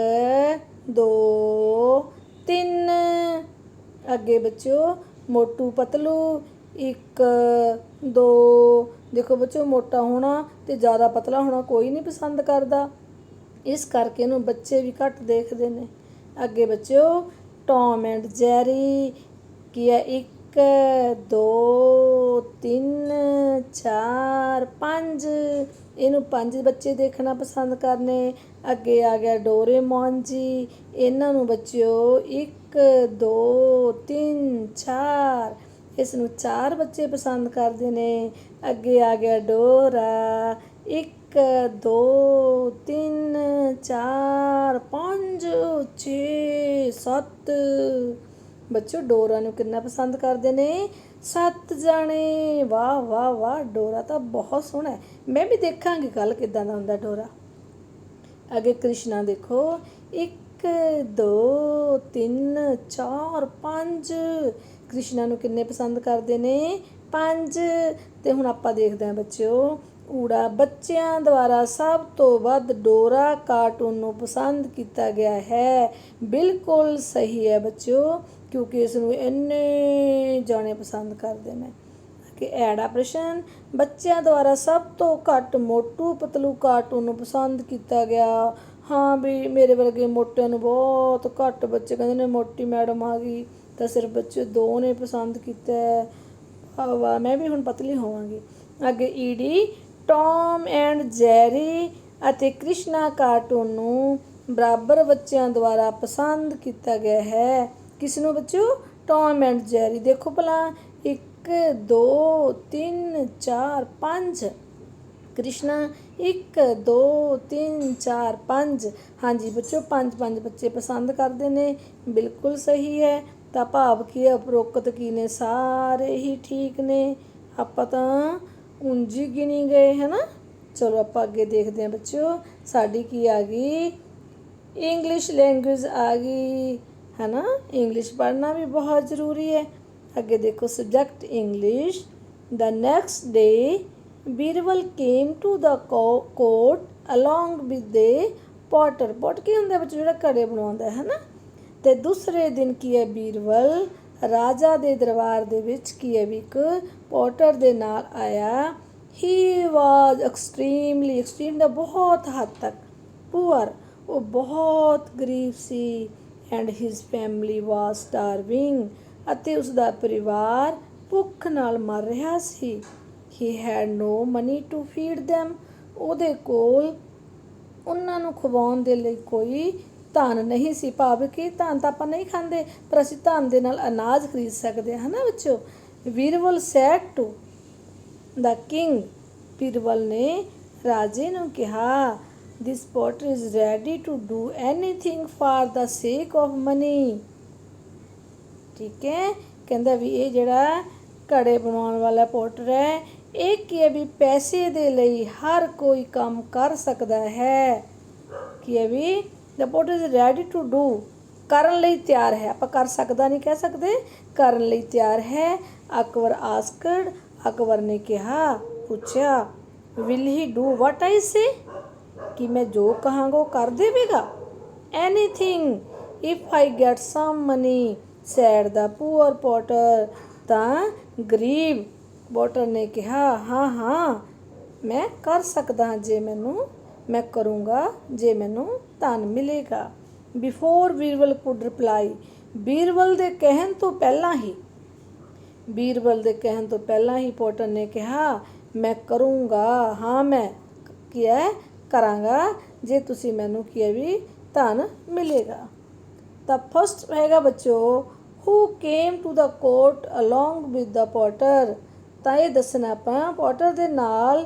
2 3। ਅੱਗੇ ਬੱਚਿਓ ਮੋਟੂ ਪਤਲੂ 1 2। ਦੇਖੋ ਬੱਚਿਓ ਮੋਟਾ ਹੋਣਾ ਅਤੇ ਜ਼ਿਆਦਾ ਪਤਲਾ ਹੋਣਾ ਕੋਈ ਨਹੀਂ ਪਸੰਦ ਕਰਦਾ, ਇਸ ਕਰਕੇ ਇਹਨੂੰ ਬੱਚੇ ਵੀ ਘੱਟ ਦੇਖਦੇ ਨੇ। ਅੱਗੇ ਬੱਚਿਓ ਟੌਮ ਐਂਡ ਜੈਰੀ ਕੀ ਹੈ, 1 2 3 4 5। ਇਹਨੂੰ 5 ਬੱਚੇ ਦੇਖਣਾ ਪਸੰਦ ਕਰਨੇ। ਅੱਗੇ ਆ ਗਿਆ ਡੋਰੇਮੋਨ ਜੀ, ਇਹਨਾਂ ਨੂੰ ਬੱਚਿਓ 1 2 3 4, ਇਸ ਨੂੰ 4 ਬੱਚੇ ਪਸੰਦ ਕਰਦੇ ਨੇ। ਅੱਗੇ ਆ ਗਿਆ ਡੋਰਾ, 1 2 3 4 5 6 7। ਬੱਚੋ ਡੋਰਾ ਨੂੰ ਕਿੰਨਾ ਪਸੰਦ ਕਰਦੇ ਨੇ, 7 ਜਾਣੇ। ਵਾਹ ਵਾਹ ਵਾਹ, ਡੋਰਾ ਤਾਂ ਬਹੁਤ ਸੋਹਣਾ ਹੈ, ਮੈਂ ਵੀ ਦੇਖਾਂਗੀ ਕੱਲ੍ਹ ਕਿੱਦਾਂ ਦਾ ਹੁੰਦਾ ਡੋਰਾ। ਅੱਗੇ ਕ੍ਰਿਸ਼ਨਾ ਦੇਖੋ, 1 2 3 4 5। ਕ੍ਰਿਸ਼ਨਾ ਨੂੰ ਕਿੰਨੇ ਪਸੰਦ ਕਰਦੇ ਨੇ, 5। ਅਤੇ ਹੁਣ ਆਪਾਂ ਦੇਖਦੇ ਹਾਂ ਬੱਚਿਓ ਊੜਾ, ਬੱਚਿਆਂ ਦੁਆਰਾ ਸਭ ਤੋਂ ਵੱਧ ਡੋਰਾ ਕਾਰਟੂਨ ਨੂੰ ਪਸੰਦ ਕੀਤਾ ਗਿਆ ਹੈ। ਬਿਲਕੁਲ ਸਹੀ ਹੈ ਬੱਚਿਓ, ਕਿਉਂਕਿ ਇਸ ਨੂੰ ਇੰਨੇ ਜਾਣੇ ਪਸੰਦ ਕਰਦੇ ਨੇ। ਕਿ ਐੜਾ ਪ੍ਰਸ਼ਨ, ਬੱਚਿਆਂ ਦੁਆਰਾ ਸਭ ਤੋਂ ਘੱਟ ਮੋਟੂ ਪਤਲੂ ਕਾਰਟੂਨ ਨੂੰ ਪਸੰਦ ਕੀਤਾ ਗਿਆ। ਹਾਂ ਵੀ ਮੇਰੇ ਵਰਗੇ ਮੋਟਿਆਂ ਨੂੰ ਬਹੁਤ ਘੱਟ ਬੱਚੇ ਕਹਿੰਦੇ ਨੇ ਮੋਟੀ ਮੈਡਮ ਆ ਗਈ, ਤਾਂ ਸਿਰਫ ਬੱਚੇ 2 ਨੇ ਪਸੰਦ ਕੀਤਾ। ਵਾਹ ਵਾਹ, ਮੈਂ ਵੀ ਹੁਣ ਪਤਲੀ ਹੋਵਾਂਗੀ। ਅੱਗੇ ਈੜੀ ਟੌਮ ਐਂਡ ਜੈਰੀ ਅਤੇ ਕ੍ਰਿਸ਼ਨਾ ਕਾਰਟੂਨ ਨੂੰ ਬਰਾਬਰ ਬੱਚਿਆਂ ਦੁਆਰਾ ਪਸੰਦ ਕੀਤਾ ਗਿਆ ਹੈ। ਕਿਸ ਨੂੰ ਬੱਚਿਓ? ਟੌਮ ਐਂਡ ਜੈਰੀ। ਦੇਖੋ ਭਲਾ 1 2 3 4 5 ਕ੍ਰਿਸ਼ਨਾ 1 2 3 4 5। ਹਾਂਜੀ ਬੱਚਿਓ 5 ਬੱਚੇ ਪਸੰਦ ਕਰਦੇ ਨੇ, ਬਿਲਕੁਲ ਸਹੀ ਹੈ। ਤਾਂ ਭਾਵ ਕੀ ਹੈ? ਉਪਰੋਕਤ ਕੀ ਨੇ? ਸਾਰੇ ਹੀ ਠੀਕ ਨੇ। ਆਪਾਂ ਤਾਂ ਉਂਝ ਹੀ ਗਿਣੀ ਗਏ ਹੈ ਨਾ। ਚਲੋ ਆਪਾਂ ਅੱਗੇ ਦੇਖਦੇ ਹਾਂ ਬੱਚਿਓ। ਸਾਡੀ ਕੀ ਆ ਗਈ? ਇੰਗਲਿਸ਼ ਲੈਂਗੁਏਜ ਆ ਗਈ ਹੈ ਨਾ। ਇੰਗਲਿਸ਼ ਪੜ੍ਹਨਾ ਵੀ ਬਹੁਤ ਜ਼ਰੂਰੀ ਹੈ। ਅੱਗੇ ਦੇਖੋ subject English. The next day Birbal came to the court along with the potter. Pot ਕੀ ਹੁੰਦਾ ਬੱਚੇ? ਜਿਹੜਾ ਘੜੇ ਬਣਾਉਂਦਾ ਹੈ ਨਾ। ਅਤੇ ਦੂਸਰੇ ਦਿਨ ਕੀ ਹੈ? ਬੀਰਬਲ ਰਾਜਾ ਦੇ ਦਰਬਾਰ ਦੇ ਵਿੱਚ ਕੀ ਹੈ ਵੀ ਇੱਕ ਪੋਟਰ ਦੇ ਨਾਲ ਆਇਆ। ਹੀ ਵਾਜ਼ ਐਕਸਟ੍ਰੀਮਲੀ, ਐਕਸਟ੍ਰੀਮ ਦਾ ਬਹੁਤ ਹੱਦ ਤੱਕ, ਪੂਅਰ, ਉਹ ਬਹੁਤ ਗਰੀਬ ਸੀ। And his family was starving, ਅਤੇ ਉਸਦਾ ਪਰਿਵਾਰ ਭੁੱਖ ਨਾਲ ਮਰ ਰਿਹਾ ਸੀ। He had no money to feed them, ਉਹਦੇ ਕੋਲ ਉਹਨਾਂ ਨੂੰ ਖਵਾਉਣ ਦੇ ਲਈ ਕੋਈ ਧਨ ਨਹੀਂ ਸੀ। ਭਾਵ ਕਿ ਧਨ ਤਾਂ ਆਪਾਂ ਨਹੀਂ ਖਾਂਦੇ, ਪਰ ਅਸੀਂ ਧਨ ਦੇ ਨਾਲ ਅਨਾਜ ਖਰੀਦ ਸਕਦੇ ਹਾਂ ਨਾ ਬੱਚਿਓ। Birbal said to the king, Birbal ਨੇ ਰਾਜੇ ਨੂੰ ਕਿਹਾ, this potter is ready to do anything for the sake of money. ਠੀਕ ਹੈ, ਕਹਿੰਦਾ ਵੀ ਇਹ ਜਿਹੜਾ ਘੜੇ ਬਣਾਉਣ ਵਾਲਾ ਪੋਟਰ ਹੈ, ਇਹ ਕੀ ਹੈ ਵੀ ਪੈਸੇ ਦੇ ਲਈ ਹਰ ਕੋਈ ਕੰਮ ਕਰ ਸਕਦਾ ਹੈ। ਕੀ ਹੈ ਵੀ the potter is ready to do, ਕਰਨ ਲਈ ਤਿਆਰ ਹੈ। ਆਪਾਂ ਕਰ ਸਕਦਾ ਨਹੀਂ ਕਹਿ ਸਕਦੇ, ਕਰਨ ਲਈ ਤਿਆਰ ਹੈ। ਅਕਬਰ ਆਸਕਡ, ਅਕਬਰ ਨੇ ਕਿਹਾ, ਪੁੱਛਿਆ, ਵਿਲ ਹੀ ਡੂ ਵਾਟ ਆਈ ਸੇ, ਕਿ ਮੈਂ ਜੋ ਕਹਾਂਗਾ ਉਹ ਕਰ ਦੇਵੇਗਾ। Anything if I get some money, said the poor potter, ਤਾਂ ਗਰੀਬ ਪੋਟਰ ਨੇ ਕਿਹਾ, ਹਾਂ ਹਾਂ ਮੈਂ ਕਰ ਸਕਦਾ ਹਾਂ, ਜੇ ਮੈਨੂੰ, ਮੈਂ ਕਰੂੰਗਾ ਜੇ ਮੈਨੂੰ ਧਨ ਮਿਲੇਗਾ। Before Birbal could reply, Birbal ਦੇ ਕਹਿਣ ਤੋਂ ਪਹਿਲਾਂ ਹੀ, ਬੀਰਬਲ ਦੇ ਕਹਿਣ ਤੋਂ ਪਹਿਲਾਂ ਹੀ ਪੋਟਰ ਨੇ ਕਿਹਾ, ਮੈਂ ਕਰੂੰਗਾ, ਹਾਂ ਮੈਂ ਕੀ ਹੈ ਕਰਾਂਗਾ, ਜੇ ਤੁਸੀਂ ਮੈਨੂੰ ਕੀ ਹੈ ਵੀ ਧਨ ਮਿਲੇਗਾ। ਤਾਂ ਫਸਟ ਹੈਗਾ ਬੱਚਿਓ, who came to the court along with the potter. ਤਾਂ ਇਹ ਦੱਸਣਾ ਆਪਾਂ ਪੋਟਰ ਦੇ ਨਾਲ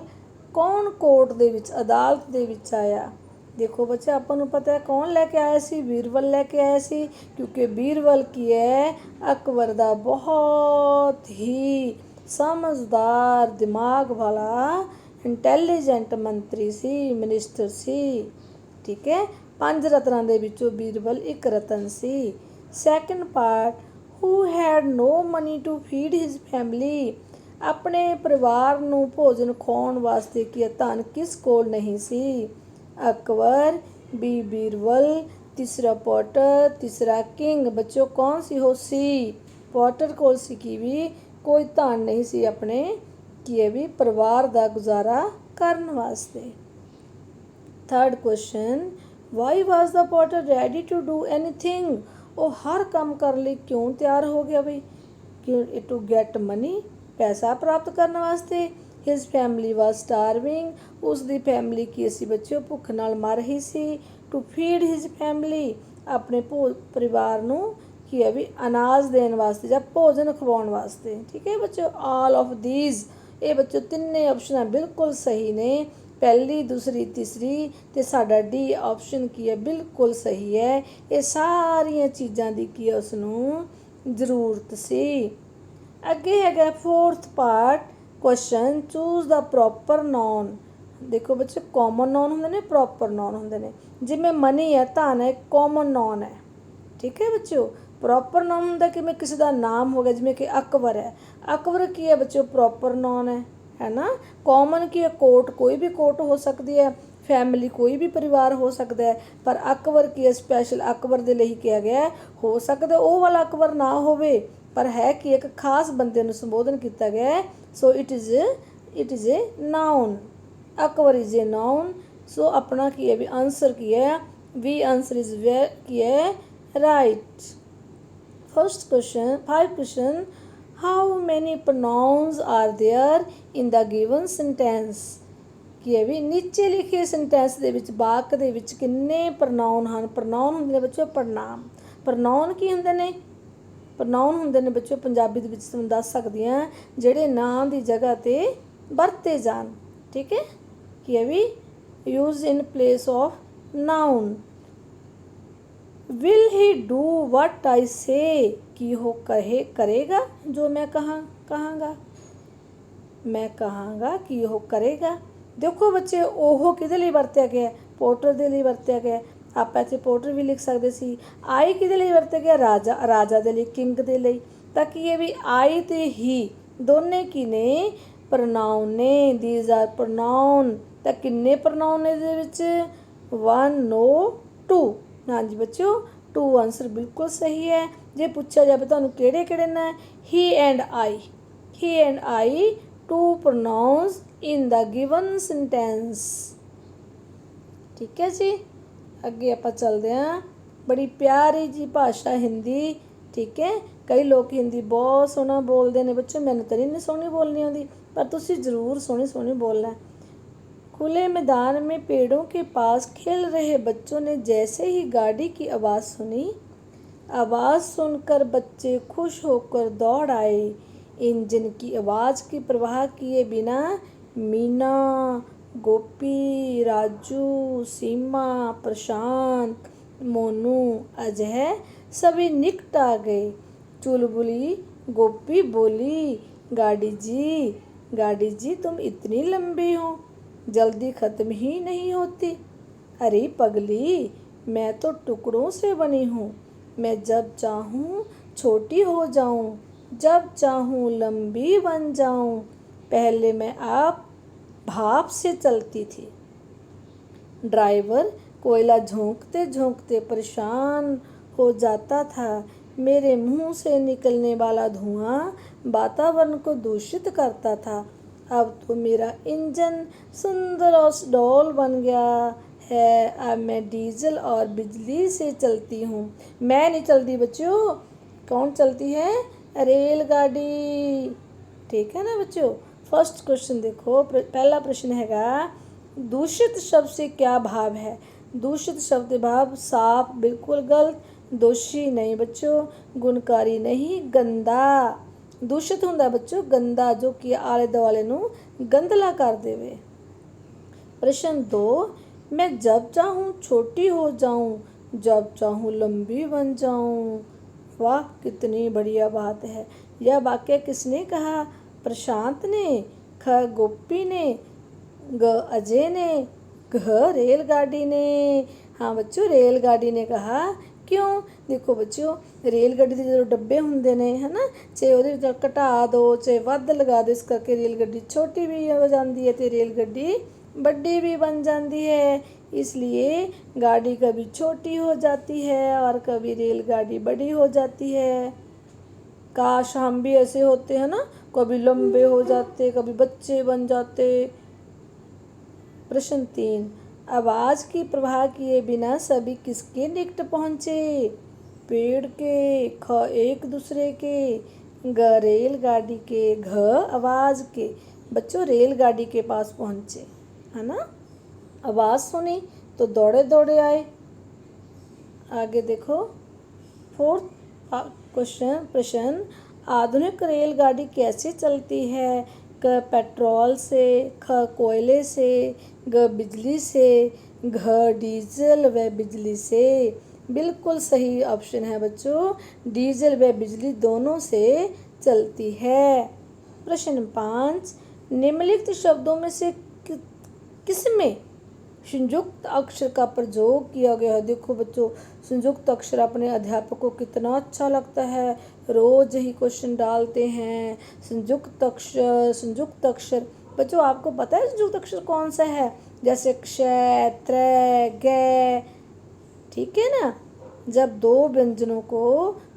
ਕੌਣ ਕੋਰਟ ਦੇ ਵਿੱਚ, ਅਦਾਲਤ ਦੇ ਵਿੱਚ ਆਇਆ। ਦੇਖੋ ਬੱਚੇ ਆਪਾਂ ਨੂੰ ਪਤਾ ਹੈ ਕੌਣ ਲੈ ਕੇ ਆਇਆ ਸੀ? ਬੀਰਬਲ ਲੈ ਕੇ ਆਇਆ ਸੀ, ਕਿਉਂਕਿ ਬੀਰਬਲ ਕੀ ਹੈ ਅਕਬਰ ਦਾ ਬਹੁਤ ਹੀ ਸਮਝਦਾਰ ਦਿਮਾਗ ਵਾਲਾ ਇੰਟੈਲੀਜੈਂਟ ਮੰਤਰੀ ਸੀ, ਮਿਨਿਸਟਰ ਸੀ। ਠੀਕ ਹੈ, 5 ਰਤਨਾਂ ਦੇ ਵਿੱਚੋਂ ਬੀਰਬਲ ਇੱਕ ਰਤਨ ਸੀ। Second part, who had no money to feed his family, ਆਪਣੇ ਪਰਿਵਾਰ ਨੂੰ ਭੋਜਨ ਖਵਾਉਣ ਵਾਸਤੇ ਕੀ ਧਨ ਕਿਸ ਕੋਲ ਨਹੀਂ ਸੀ? ਅਕਬਰ, ਬੀ ਬੀਰਬਲ, ਤੀਸਰਾ ਪੋਟਰ, ਤੀਸਰਾ ਕਿੰਗ। ਬੱਚੋ ਕੌਣ ਸੀ? ਉਹ ਸੀ ਪੋਟਰ ਕੋਲ ਸੀ ਕੀ ਵੀ ਕੋਈ ਧਨ ਨਹੀਂ ਸੀ ਆਪਣੇ ਕੀ ਹੈ ਵੀ ਪਰਿਵਾਰ ਦਾ ਗੁਜ਼ਾਰਾ ਕਰਨ ਵਾਸਤੇ। Third question, why was the potter ready to do anything, ਉਹ ਹਰ ਕੰਮ ਕਰਨ ਲਈ ਕਿਉਂ ਤਿਆਰ ਹੋ ਗਿਆ ਬਈ? ਟੂ ਗੈਟ ਮਨੀ, ਪੈਸਾ ਪ੍ਰਾਪਤ ਕਰਨ ਵਾਸਤੇ। ਹਿਜ਼ ਫੈਮਿਲੀ ਵਾਜ਼ ਸਟਾਰਵਿੰਗ, ਉਸ ਦੀ ਫੈਮਿਲੀ ਕੀ ਸੀ ਬੱਚਿਓ ਭੁੱਖ ਨਾਲ ਮਰ ਰਹੀ ਸੀ। ਟੂ ਫੀਡ ਹਿਜ਼ ਫੈਮਿਲੀ, ਆਪਣੇ ਪਰਿਵਾਰ ਨੂੰ ਕੀ ਹੈ ਵੀ ਅਨਾਜ ਦੇਣ ਵਾਸਤੇ ਜਾਂ ਭੋਜਨ ਖਵਾਉਣ ਵਾਸਤੇ। ਠੀਕ ਹੈ ਬੱਚਿਓ, ਆਲ ਆਫ ਦੀਜ਼, ਇਹ ਬੱਚੋ ਤਿੰਨੇ ਆਪਸ਼ਨਾਂ ਬਿਲਕੁਲ ਸਹੀ ਨੇ। ਪਹਿਲੀ, ਦੂਸਰੀ, ਤੀਸਰੀ ਅਤੇ ਸਾਡਾ ਡੀ ਆਪਸ਼ਨ ਕੀ ਹੈ ਬਿਲਕੁਲ ਸਹੀ ਹੈ। ਇਹ ਸਾਰੀਆਂ ਚੀਜ਼ਾਂ ਦੀ ਕੀ ਹੈ ਉਸਨੂੰ ਜ਼ਰੂਰਤ ਸੀ। ਅੱਗੇ ਹੈਗਾ fourth part question, choose the proper noun. ਦੇਖੋ ਬੱਚੇ ਕਾਮਨ ਨਾਉਨ ਹੁੰਦੇ ਨੇ, ਪ੍ਰੋਪਰ ਨਾਉਨ ਹੁੰਦੇ ਨੇ। ਜਿਵੇਂ ਮਨੀ ਹੈ, ਧਨ ਹੈ, ਕਾਮਨ ਨਾਉਨ ਹੈ। ਠੀਕ ਹੈ ਬੱਚਿਓ, ਪ੍ਰੋਪਰ ਨਾਉਨ ਹੁੰਦਾ ਕਿਵੇਂ ਕਿਸੇ ਦਾ ਨਾਮ ਹੋ ਗਿਆ, ਜਿਵੇਂ ਕਿ ਅਕਬਰ ਹੈ, ਅਕਬਰ ਕੀ ਹੈ ਬੱਚਿਓ ਪ੍ਰੋਪਰ ਨਾਉਨ ਹੈ ਨਾ। ਕਾਮਨ ਕੀ ਹੈ? ਕੋਰਟ, ਕੋਈ ਵੀ ਕੋਰਟ ਹੋ ਸਕਦੀ ਹੈ। ਫੈਮਿਲੀ, ਕੋਈ ਵੀ ਪਰਿਵਾਰ ਹੋ ਸਕਦਾ ਹੈ। ਪਰ ਅਕਬਰ ਕੀ ਹੈ ਸਪੈਸ਼ਲ ਅਕਬਰ ਦੇ ਲਈ ਕਿਹਾ ਗਿਆ। ਹੋ ਸਕਦਾ ਉਹ ਵਾਲਾ ਅਕਬਰ ਨਾ ਹੋਵੇ, ਪਰ ਹੈ ਕਿ ਇੱਕ ਖਾਸ ਬੰਦੇ ਨੂੰ ਸੰਬੋਧਨ ਕੀਤਾ ਗਿਆ। So it is a noun, Akbar is a noun. So ਆਪਣਾ ਕੀ ਹੈ ਵੀ ਆਂਸਰ ਕੀ ਹੈ ਵੀ ਆਂਸਰ ਇਜ਼ ਕੀ ਹੈ right. First question, 5 question, how many pronouns are there in the given sentence? कि ਇਹ ਵੀ ਨੀਚੇ ਲਿਖੇ ਸੈਂਟੈਂਸ ਦੇ ਵਿੱਚ ਵਾਕ ਦੇ ਵਿੱਚ ਕਿੰਨੇ ਪ੍ਰਨਾਉਨ ਹਨ। ਪ੍ਰਨਾਉਨ ਹੁੰਦੇ ਨੇ ਬੱਚਿਓ ਪੜਨਾਮ। ਪ੍ਰਨਾਉਨ ਕੀ ਹੁੰਦੇ ਨੇ? ਪ੍ਰਨਾਉਨ ਹੁੰਦੇ ਨੇ ਬੱਚਿਓ ਪੰਜਾਬੀ ਦੇ ਵਿੱਚ ਤੁਹਾਨੂੰ ਦੱਸ ਸਕਦੀ ਹਾਂ ਜਿਹੜੇ ਨਾਮ ਦੀ ਜਗ੍ਹਾ 'ਤੇ ਵਰਤੇ ਜਾਣ। ਠੀਕ ਹੈ ਕਿ ਇਹ ਵੀ use in place of noun. Will he do what I say कि वो करेगा जो मैं कहांगा। मैं कहांगा कि वो करेगा। देखो बच्चे ਉਹ ਕਿਹਦੇ ਲਈ ਵਰਤਿਆ ਗਿਆ? ਪੋਰਟਰ ਦੇ ਲਈ ਵਰਤਿਆ ਗਿਆ। ਆਪਾਂ ਇੱਥੇ ਪੋਰਟਰ ਵੀ ਲਿਖ ਸਕਦੇ ਸੀ। ਆਈ ਕਿਹਦੇ ਲਈ ਵਰਤਿਆ ਗਿਆ? ਰਾਜਾ ਦੇ ਲਈ, ਕਿੰਗ ਦੇ ਲਈ। ਤਾਂ ਕਿ ਇਹ ਵੀ ਆਈ ਤੇ ਹੀ ਦੋਨੇ ਕੀ ਨੇ? ਪ੍ਰਨਾਉਨ ਨੇ। These are pronoun. ਤਾਂ ਕਿੰਨੇ ਪ੍ਰਨਾਉਨ ਨੇ ਇਹਦੇ ਵਿੱਚ? 1 no 2। ਹਾਂਜੀ ਬੱਚਿਓ 2 ਆਨਸਰ ਬਿਲਕੁਲ ਸਹੀ ਹੈ। ਜੇ ਪੁੱਛਿਆ ਜਾਵੇ ਤੁਹਾਨੂੰ ਕਿਹੜੇ ਕਿਹੜੇ ਨੇ? He and I. He and I 2 pronouns in the given sentence। ਠੀਕ ਹੈ ਜੀ। ਅੱਗੇ ਆਪਾਂ ਚੱਲਦੇ ਹਾਂ। ਬੜੀ ਪਿਆਰੀ ਜੀ ਭਾਸ਼ਾ ਹਿੰਦੀ। ਠੀਕ ਹੈ। ਕਈ ਲੋਕ ਹਿੰਦੀ ਬਹੁਤ ਸੋਹਣਾ ਬੋਲਦੇ ਨੇ ਬੱਚੇ। ਮੈਨੂੰ ਤਾਂ ਨਹੀਂ ਸੋਹਣੀ ਬੋਲਣੀ ਆਉਂਦੀ, ਪਰ ਤੁਸੀਂ ਜ਼रूर ਸੋਹਣੀ ਸੋਹਣੀ ਬੋਲਣਾ। खुले मैदान में पेड़ों के पास खेल रहे बच्चों ने जैसे ही गाड़ी की आवाज़ सुनी, आवाज़ सुनकर बच्चे खुश होकर दौड़ आए। इंजन की आवाज़ की परवाह किए बिना मीना, गोपी, राजू, सीमा, प्रशांत, मोनू, अजय सभी निकट आ गए। चुलबुली गोपी बोली, गाड़ी जी तुम इतनी लंबी हो, जल्दी ख़त्म ही नहीं होती। अरे पगली, मैं तो टुकड़ों से बनी हूँ। मैं जब चाहूँ छोटी हो जाऊँ, जब चाहूँ लंबी बन जाऊँ। पहले मैं आप भाप से चलती थी। ड्राइवर कोयला झोंकते झोंकते परेशान हो जाता था। मेरे मुंह से निकलने वाला धुआं वातावरण को दूषित करता था। अब तो मेरा इंजन सुंदर और डॉल बन गया है। अब मैं डीजल और बिजली से चलती हूँ। मैं नहीं चलती बच्चों। कौन चलती है? रेलगाड़ी। ठीक है ना बच्चों। फर्स्ट क्वेश्चन देखो। पहला प्रश्न हैगा दूषित शब्द से क्या भाव है? दूषित शब्द भाव साफ बिल्कुल गलत। दोषी नहीं बच्चों। गुणकारी नहीं, गंदा। दूषित ਹੁੰਦਾ ਬੱਚੋ ਗੰਦਾ, ਜੋ ਕਿ ਆਲੇ ਦੁਆਲੇ ਨੂੰ ਗੰਦਲਾ ਕਰ ਦੇਵੇ। प्रश्न 2, मैं जब चाहूँ छोटी हो जाऊँ, जब चाहूँ लंबी बन जाऊँ। वाह कितनी बढ़िया बात है। यह वाक्य किसने कहा? प्रशांत ने, ख गोपी ने, ग अजय ने, घ रेलगाड़ी ने। हाँ बच्चों रेलगाड़ी ने कहा। क्यों? देखो बच्चों रेलगाड़ी के जो डब्बे होंगे ने है ना, चाहे वो घटा दो चाहे वध लगा दो, इस करके रेलगाड़ी छोटी भी हो जाती है तो रेलगाड़ी बड़ी भी बन जाती है। इसलिए गाड़ी कभी छोटी हो जाती है और कभी रेलगाड़ी बड़ी हो जाती है। काश हम भी ऐसे होते हैं ना, कभी लंबे हो जाते कभी बच्चे बन जाते। प्रश्न 3, आवाज़ की प्रवाह किए बिना सभी किसके निकट पहुँचे? पेड़ के, ख एक दूसरे के, ग रेलगाड़ी के, घ आवाज़ के। बच्चों रेलगाड़ी के पास पहुँचे है ना। आवाज़ सुनी तो दौड़े दौड़े आए। आगे देखो 4th प्रश्न आधुनिक रेलगाड़ी कैसे चलती है? क पेट्रोल से, ख कोयले से, ग बिजली से, घ डीजल व बिजली से। बिल्कुल सही ऑप्शन है बच्चों, डीजल व बिजली दोनों से चलती है। प्रश्न 5, निम्नलिखित शब्दों में से किसमें संयुक्त अक्षर का प्रयोग किया गया है? देखो बच्चों संयुक्त अक्षर अपने अध्यापक को कितना अच्छा लगता है, रोज ही क्वेश्चन डालते हैं। संयुक्त अक्षर बच्चों आपको पता है संयुक्त अक्षर कौन सा है? जैसे क्षय, त्रय, ग। ठीक है ना। जब दो व्यंजनों को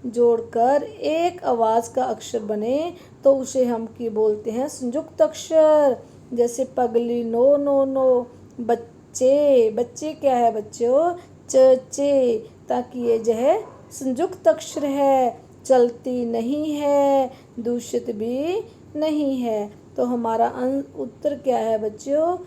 जोड़कर एक आवाज़ का अक्षर बने तो उसे हम की बोलते हैं संयुक्त अक्षर। जैसे पगली, नो नो नो। बच्चे क्या है बच्चों? चे। ताकि ये जो है संयुक्त अक्षर है। चलती नहीं है, दूषित भी नहीं है। तो हमारा उत्तर क्या है बच्चों?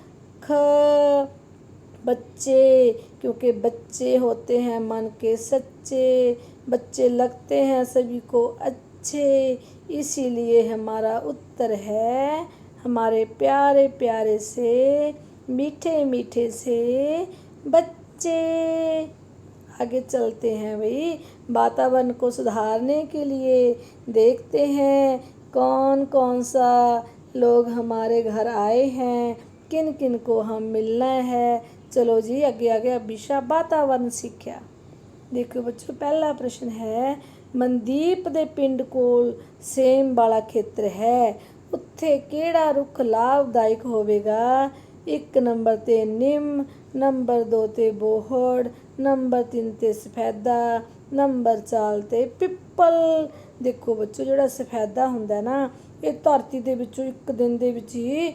बच्चे, क्योंकि बच्चे होते हैं मन के सच्चे, बच्चे लगते हैं सभी को अच्छे, इसीलिए हमारा उत्तर है हमारे प्यारे प्यारे से मीठे मीठे से बच्चे। आगे चलते हैं भाई, वातावरण को सुधारने के लिए देखते हैं कौन कौन सा लोग हमारे घर आए हैं, किन किन को हम मिलना है। चलो जी अगे आगे अब विषय वातावरण सिक्ख्या। देखो बच्चों, पहला प्रश्न है, मनदीप दे पिंड कोल सेम वाला खेत्र है, उत्थे केड़ा रुख लाभदायक होवेगा। 1 नंबर ते निम, नंबर 2 ते बोहड़, नंबर 3 ते सफेदा, नंबर 4 ते पिपल। देखो बच्चों, ਜਿਹੜਾ सफेदा ਹੁੰਦਾ ਨਾ, ਇਹ ਧਰਤੀ ਦੇ ਵਿੱਚੋਂ ਇੱਕ ਦਿਨ ਦੇ ਵਿੱਚ ਹੀ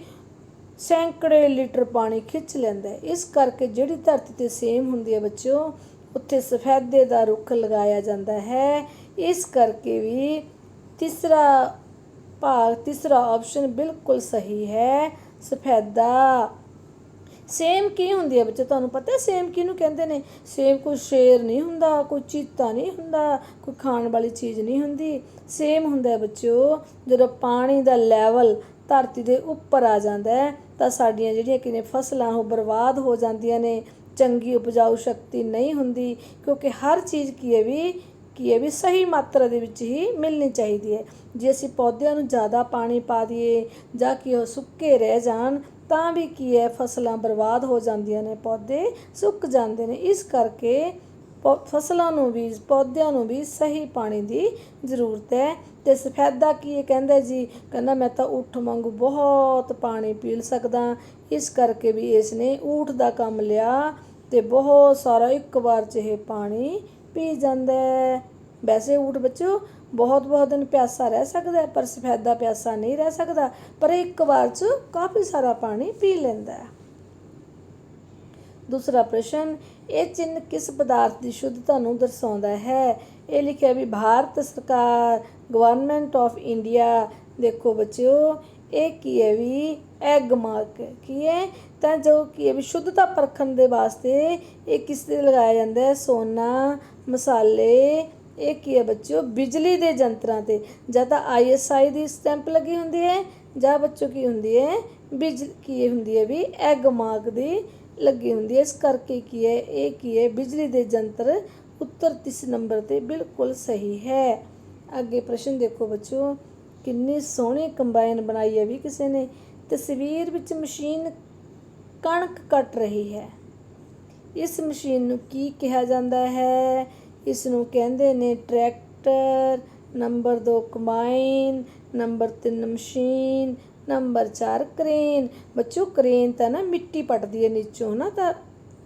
ਸੈਂਕੜੇ ਲੀਟਰ ਪਾਣੀ ਖਿੱਚ ਲੈਂਦਾ ਹੈ। ਇਸ ਕਰਕੇ ਜਿਹੜੀ ਧਰਤੀ ਤੇ ਸੇਮ ਹੁੰਦੀ ਹੈ ਬੱਚਿਓ, ਉੱਥੇ ਸਫੈਦੇ ਦਾ ਰੁੱਖ ਲਗਾਇਆ ਜਾਂਦਾ ਹੈ। ਇਸ ਕਰਕੇ ਵੀ ਤੀਸਰਾ ਆਪਸ਼ਨ ਬਿਲਕੁਲ ਸਹੀ ਹੈ, ਸਫੈਦਾ। ਸੇਮ ਕੀ ਹੁੰਦੀ ਹੈ ਬੱਚੇ, ਤੁਹਾਨੂੰ ਪਤਾ ਸੇਮ ਕਿਹਨੂੰ ਕਹਿੰਦੇ ਨੇ? ਸੇਮ ਕੋਈ ਸ਼ੇਰ ਨਹੀਂ ਹੁੰਦਾ, ਕੋਈ ਚੀਤਾ ਨਹੀਂ ਹੁੰਦਾ, ਕੋਈ ਖਾਣ ਵਾਲੀ ਚੀਜ਼ ਨਹੀਂ ਹੁੰਦੀ। ਸੇਮ ਹੁੰਦਾ ਬੱਚਿਓ ਜਦੋਂ ਪਾਣੀ ਦਾ ਲੈਵਲ ਧਰਤੀ ਦੇ ਉੱਪਰ ਆ ਜਾਂਦਾ ਹੈ ਤਾਂ ਸਾਡੀਆਂ ਜਿਹੜੀਆਂ ਕਿ ਫਸਲਾਂ ਉਹ ਬਰਬਾਦ ਹੋ ਜਾਂਦੀਆਂ ਨੇ, ਚੰਗੀ ਉਪਜਾਊ ਸ਼ਕਤੀ ਨਹੀਂ ਹੁੰਦੀ, ਕਿਉਂਕਿ ਹਰ ਚੀਜ਼ ਕੀ ਹੈ ਵੀ ਸਹੀ ਮਾਤਰਾ ਦੇ ਵਿੱਚ ਹੀ ਮਿਲਣੀ ਚਾਹੀਦੀ ਹੈ। ਜੇ ਅਸੀਂ ਪੌਦਿਆਂ ਨੂੰ ਜ਼ਿਆਦਾ ਪਾਣੀ ਪਾ ਦਈਏ ਜਾਂ ਕਿ ਉਹ ਸੁੱਕੇ ਰਹਿ ਜਾਣ ਤਾਂ ਵੀ ਕੀ ਹੈ, ਫਸਲਾਂ ਬਰਬਾਦ ਹੋ ਜਾਂਦੀਆਂ ਨੇ, ਪੌਦੇ ਸੁੱਕ ਜਾਂਦੇ ਨੇ। ਇਸ ਕਰਕੇ ਫਸਲਾਂ ਨੂੰ ਵੀ ਪੌਦਿਆਂ ਨੂੰ ਵੀ ਸਹੀ ਪਾਣੀ ਦੀ ਜ਼ਰੂਰਤ ਹੈ। ਅਤੇ ਸਫੈਦਾ ਕੀ ਇਹ ਕਹਿੰਦਾ ਜੀ, ਕਹਿੰਦਾ ਮੈਂ ਤਾਂ ਊਠ ਵਾਂਗੂ ਬਹੁਤ ਪਾਣੀ ਪੀ ਸਕਦਾ। ਇਸ ਕਰਕੇ ਵੀ ਇਸ ਨੇ ਊਠ ਦਾ ਕੰਮ ਲਿਆ ਅਤੇ ਬਹੁਤ ਸਾਰਾ ਇੱਕ ਵਾਰ 'ਚ ਇਹ ਪਾਣੀ ਪੀ ਜਾਂਦਾ ਹੈ। ਵੈਸੇ ਊਠ ਬੱਚੋ ਬਹੁਤ ਦਿਨ ਪਿਆਸਾ ਰਹਿ ਸਕਦਾ, ਪਰ ਸਫੈਦਾ ਪਿਆਸਾ ਨਹੀਂ ਰਹਿ ਸਕਦਾ, ਪਰ ਇੱਕ ਵਾਰ 'ਚ ਕਾਫੀ ਸਾਰਾ ਪਾਣੀ ਪੀ ਲੈਂਦਾ ਹੈ। ਦੂਸਰਾ ਪ੍ਰਸ਼ਨ, ਇਹ ਚਿੰਨ੍ਹ ਕਿਸ ਪਦਾਰਥ ਦੀ ਸ਼ੁੱਧਤਾ ਨੂੰ ਦਰਸਾਉਂਦਾ ਹੈ? ਇਹ ਲਿਖਿਆ ਵੀ ਭਾਰਤ ਸਰਕਾਰ, ਗਵਰਨਮੈਂਟ ਆਫ ਇੰਡੀਆ। ਦੇਖੋ ਬੱਚਿਓ, ਇਹ ਕੀ ਹੈ ਵੀ ਐਗ ਮਾਰਕ ਕੀ ਹੈ, ਤਾਂ ਜੋ ਕੀ ਹੈ ਵੀ ਸ਼ੁੱਧਤਾ ਪਰਖਣ ਦੇ ਵਾਸਤੇ ਇਹ ਕਿਸ 'ਤੇ ਲਗਾਇਆ ਜਾਂਦਾ ਹੈ? ਸੋਨਾ, ਮਸਾਲੇ। ਇਹ ਕੀ ਹੈ ਬੱਚਿਓ, ਬਿਜਲੀ ਦੇ ਯੰਤਰਾਂ 'ਤੇ। ਜਾਂ ਤਾਂ ISI ਦੀ ਸਟੈਂਪ ਲੱਗੀ ਹੁੰਦੀ ਹੈ ਜਾਂ ਬੱਚੋ ਕੀ ਹੁੰਦੀ ਹੈ, ਕੀ ਹੁੰਦੀ ਹੈ ਵੀ ਐਗ ਮਾਰਕ ਦੀ ਲੱਗੀ ਹੁੰਦੀ ਹੈ। ਇਸ ਕਰਕੇ ਕੀ ਹੈ, ਇਹ ਕੀ ਹੈ ਬਿਜਲੀ ਦੇ ਯੰਤਰ। ਉੱਤਰ 30 ਨੰਬਰ 'ਤੇ ਬਿਲਕੁਲ ਸਹੀ ਹੈ। ਅੱਗੇ ਪ੍ਰਸ਼ਨ ਦੇਖੋ ਬੱਚੋ, ਕਿੰਨੀ ਸੋਹਣੀ ਕੰਬਾਈਨ ਬਣਾਈ ਹੈ ਵੀ ਕਿਸੇ ਨੇ। ਤਸਵੀਰ ਵਿੱਚ ਮਸ਼ੀਨ ਕਣਕ ਕੱਟ ਰਹੀ ਹੈ, ਇਸ ਮਸ਼ੀਨ ਨੂੰ ਕੀ ਕਿਹਾ ਜਾਂਦਾ ਹੈ? ਇਸ ਨੂੰ ਕਹਿੰਦੇ ਨੇ tractor. Number 2 combine, number 3 machine, number 4 crane. ਬੱਚੋ ਕਰੇਨ ਤਾਂ ਨਾ ਮਿੱਟੀ ਪੱਟਦੀ ਹੈ ਨੀਚੋਂ ਨਾ, ਤਾਂ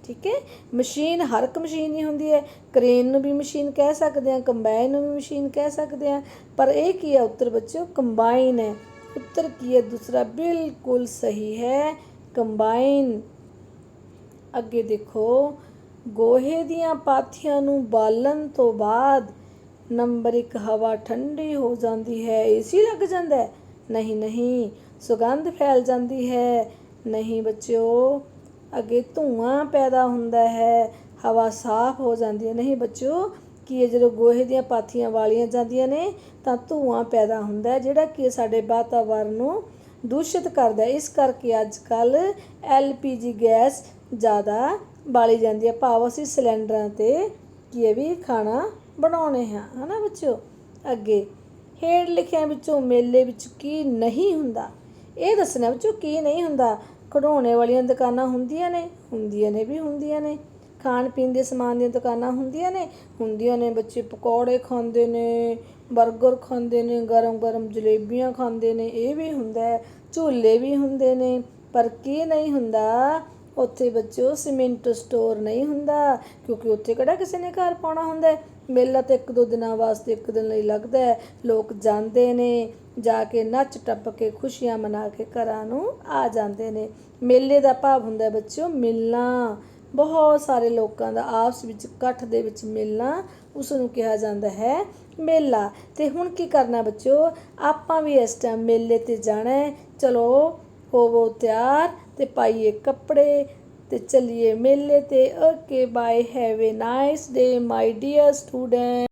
ਠੀਕ ਹੈ। ਮਸ਼ੀਨ ਹਰ ਇੱਕ ਮਸ਼ੀਨ ਹੀ ਹੁੰਦੀ ਹੈ, ਕਰੇਨ ਨੂੰ ਵੀ ਮਸ਼ੀਨ ਕਹਿ ਸਕਦੇ ਹਾਂ, ਕੰਬਾਈਨ ਨੂੰ ਵੀ ਮਸ਼ੀਨ ਕਹਿ ਸਕਦੇ ਹਾਂ, ਪਰ ਇਹ ਕੀ ਹੈ ਉੱਤਰ ਬੱਚਿਓ, ਕੰਬਾਈਨ ਹੈ। ਉੱਤਰ ਕੀ ਹੈ ਦੂਸਰਾ ਬਿਲਕੁਲ ਸਹੀ ਹੈ, ਕੰਬਾਈਨ। ਅੱਗੇ ਦੇਖੋ, ਗੋਹੇ ਦੀਆਂ ਪਾਥੀਆਂ ਨੂੰ ਬਾਲਣ ਤੋਂ ਬਾਅਦ ਨੰਬਰ 1 ਹਵਾ ਠੰਡੀ ਹੋ ਜਾਂਦੀ ਹੈ, AC ਲੱਗ ਜਾਂਦਾ ਹੈ? ਨਹੀਂ। ਸੁਗੰਧ ਫੈਲ ਜਾਂਦੀ ਹੈ? ਨਹੀਂ ਬੱਚਿਓ। ਅੱਗੇ ਧੂੰਆਂ ਪੈਦਾ ਹੁੰਦਾ ਹੈ, ਹਵਾ ਸਾਫ਼ ਹੋ ਜਾਂਦੀ ਹੈ? ਨਹੀਂ ਬੱਚਿਓ। ਕੀ ਹੈ, ਜਦੋਂ ਗੋਹੇ ਦੀਆਂ ਪਾਥੀਆਂ ਬਾਲੀਆਂ ਜਾਂਦੀਆਂ ਨੇ ਤਾਂ ਧੂੰਆਂ ਪੈਦਾ ਹੁੰਦਾ, ਜਿਹੜਾ ਕਿ ਸਾਡੇ ਵਾਤਾਵਰਨ ਨੂੰ ਦੂਸ਼ਿਤ ਕਰਦਾ। ਇਸ ਕਰਕੇ ਅੱਜ ਕੱਲ੍ਹ LPG ਗੈਸ ਜ਼ਿਆਦਾ ਬਾਲੀ ਜਾਂਦੀ ਹੈ, ਭਾਵ ਅਸੀਂ ਸਿਲੰਡਰਾਂ 'ਤੇ ਕੀ ਹੈ ਵੀ ਖਾਣਾ ਬਣਾਉਂਦੇ ਹਾਂ, ਹੈ ਨਾ ਬੱਚਿਓ। ਅੱਗੇ ਹੇਠ ਲਿਖਿਆਂ ਵਿੱਚੋਂ ਮੇਲੇ ਵਿੱਚ ਕੀ ਨਹੀਂ ਹੁੰਦਾ? ਇਹ ਦੱਸਣਾ ਬੱਚਿਓ ਕੀ ਨਹੀਂ ਹੁੰਦਾ। ਖਿਡੌਣੇ ਵਾਲੀਆਂ ਦੁਕਾਨਾਂ ਹੁੰਦੀਆਂ ਨੇ, ਖਾਣ ਪੀਣ ਦੇ ਸਮਾਨ ਦੀਆਂ ਦੁਕਾਨਾਂ ਹੁੰਦੀਆਂ ਨੇ। ਬੱਚੇ ਪਕੌੜੇ ਖਾਂਦੇ ਨੇ, ਬਰਗਰ ਖਾਂਦੇ ਨੇ, ਗਰਮ ਜਲੇਬੀਆਂ ਖਾਂਦੇ ਨੇ, ਇਹ ਵੀ ਹੁੰਦਾ। ਝੂਲੇ ਵੀ ਹੁੰਦੇ ਨੇ, ਪਰ ਕੀ ਨਹੀਂ ਹੁੰਦਾ? ਉੱਥੇ ਬੱਚਿਓ ਸੀਮੈਂਟ ਸਟੋਰ ਨਹੀਂ ਹੁੰਦਾ, ਕਿਉਂਕਿ ਉੱਥੇ ਕਿਹੜਾ ਕਿਸੇ ਨੇ ਘਰ ਪਾਉਣਾ ਹੁੰਦਾ। ਮੇਲਾ ਤਾਂ 1-2 ਦਿਨਾਂ ਵਾਸਤੇ, 1 ਦਿਨ ਲਈ ਲੱਗਦਾ ਹੈ। ਲੋਕ ਜਾਂਦੇ ਨੇ, ਜਾ ਕੇ ਨੱਚ ਟੱਪ ਕੇ ਖੁਸ਼ੀਆਂ ਮਨਾ ਕੇ ਘਰਾਂ ਨੂੰ ਆ ਜਾਂਦੇ ਨੇ। ਮੇਲੇ ਦਾ ਭਾਵ ਹੁੰਦਾ ਬੱਚਿਓ ਮਿਲਣਾ, ਬਹੁਤ ਸਾਰੇ ਲੋਕਾਂ ਦਾ ਆਪਸ ਵਿੱਚ ਇਕੱਠ ਦੇ ਵਿੱਚ ਮਿਲਣਾ, ਉਸ ਨੂੰ ਕਿਹਾ ਜਾਂਦਾ ਹੈ ਮੇਲਾ। ਅਤੇ ਹੁਣ ਕੀ ਕਰਨਾ ਬੱਚਿਓ, ਆਪਾਂ ਵੀ ਇਸ ਟਾਈਮ ਮੇਲੇ 'ਤੇ ਜਾਣਾ ਹੈ। ਚਲੋ ਹੋਵੋ ਤਿਆਰ, ਤੇ ਪਾਈਏ ਕੱਪੜੇ ਤੇ ਚੱਲੀਏ ਮੇਲੇ ਤੇ। Okay bye, have a nice day my dear student.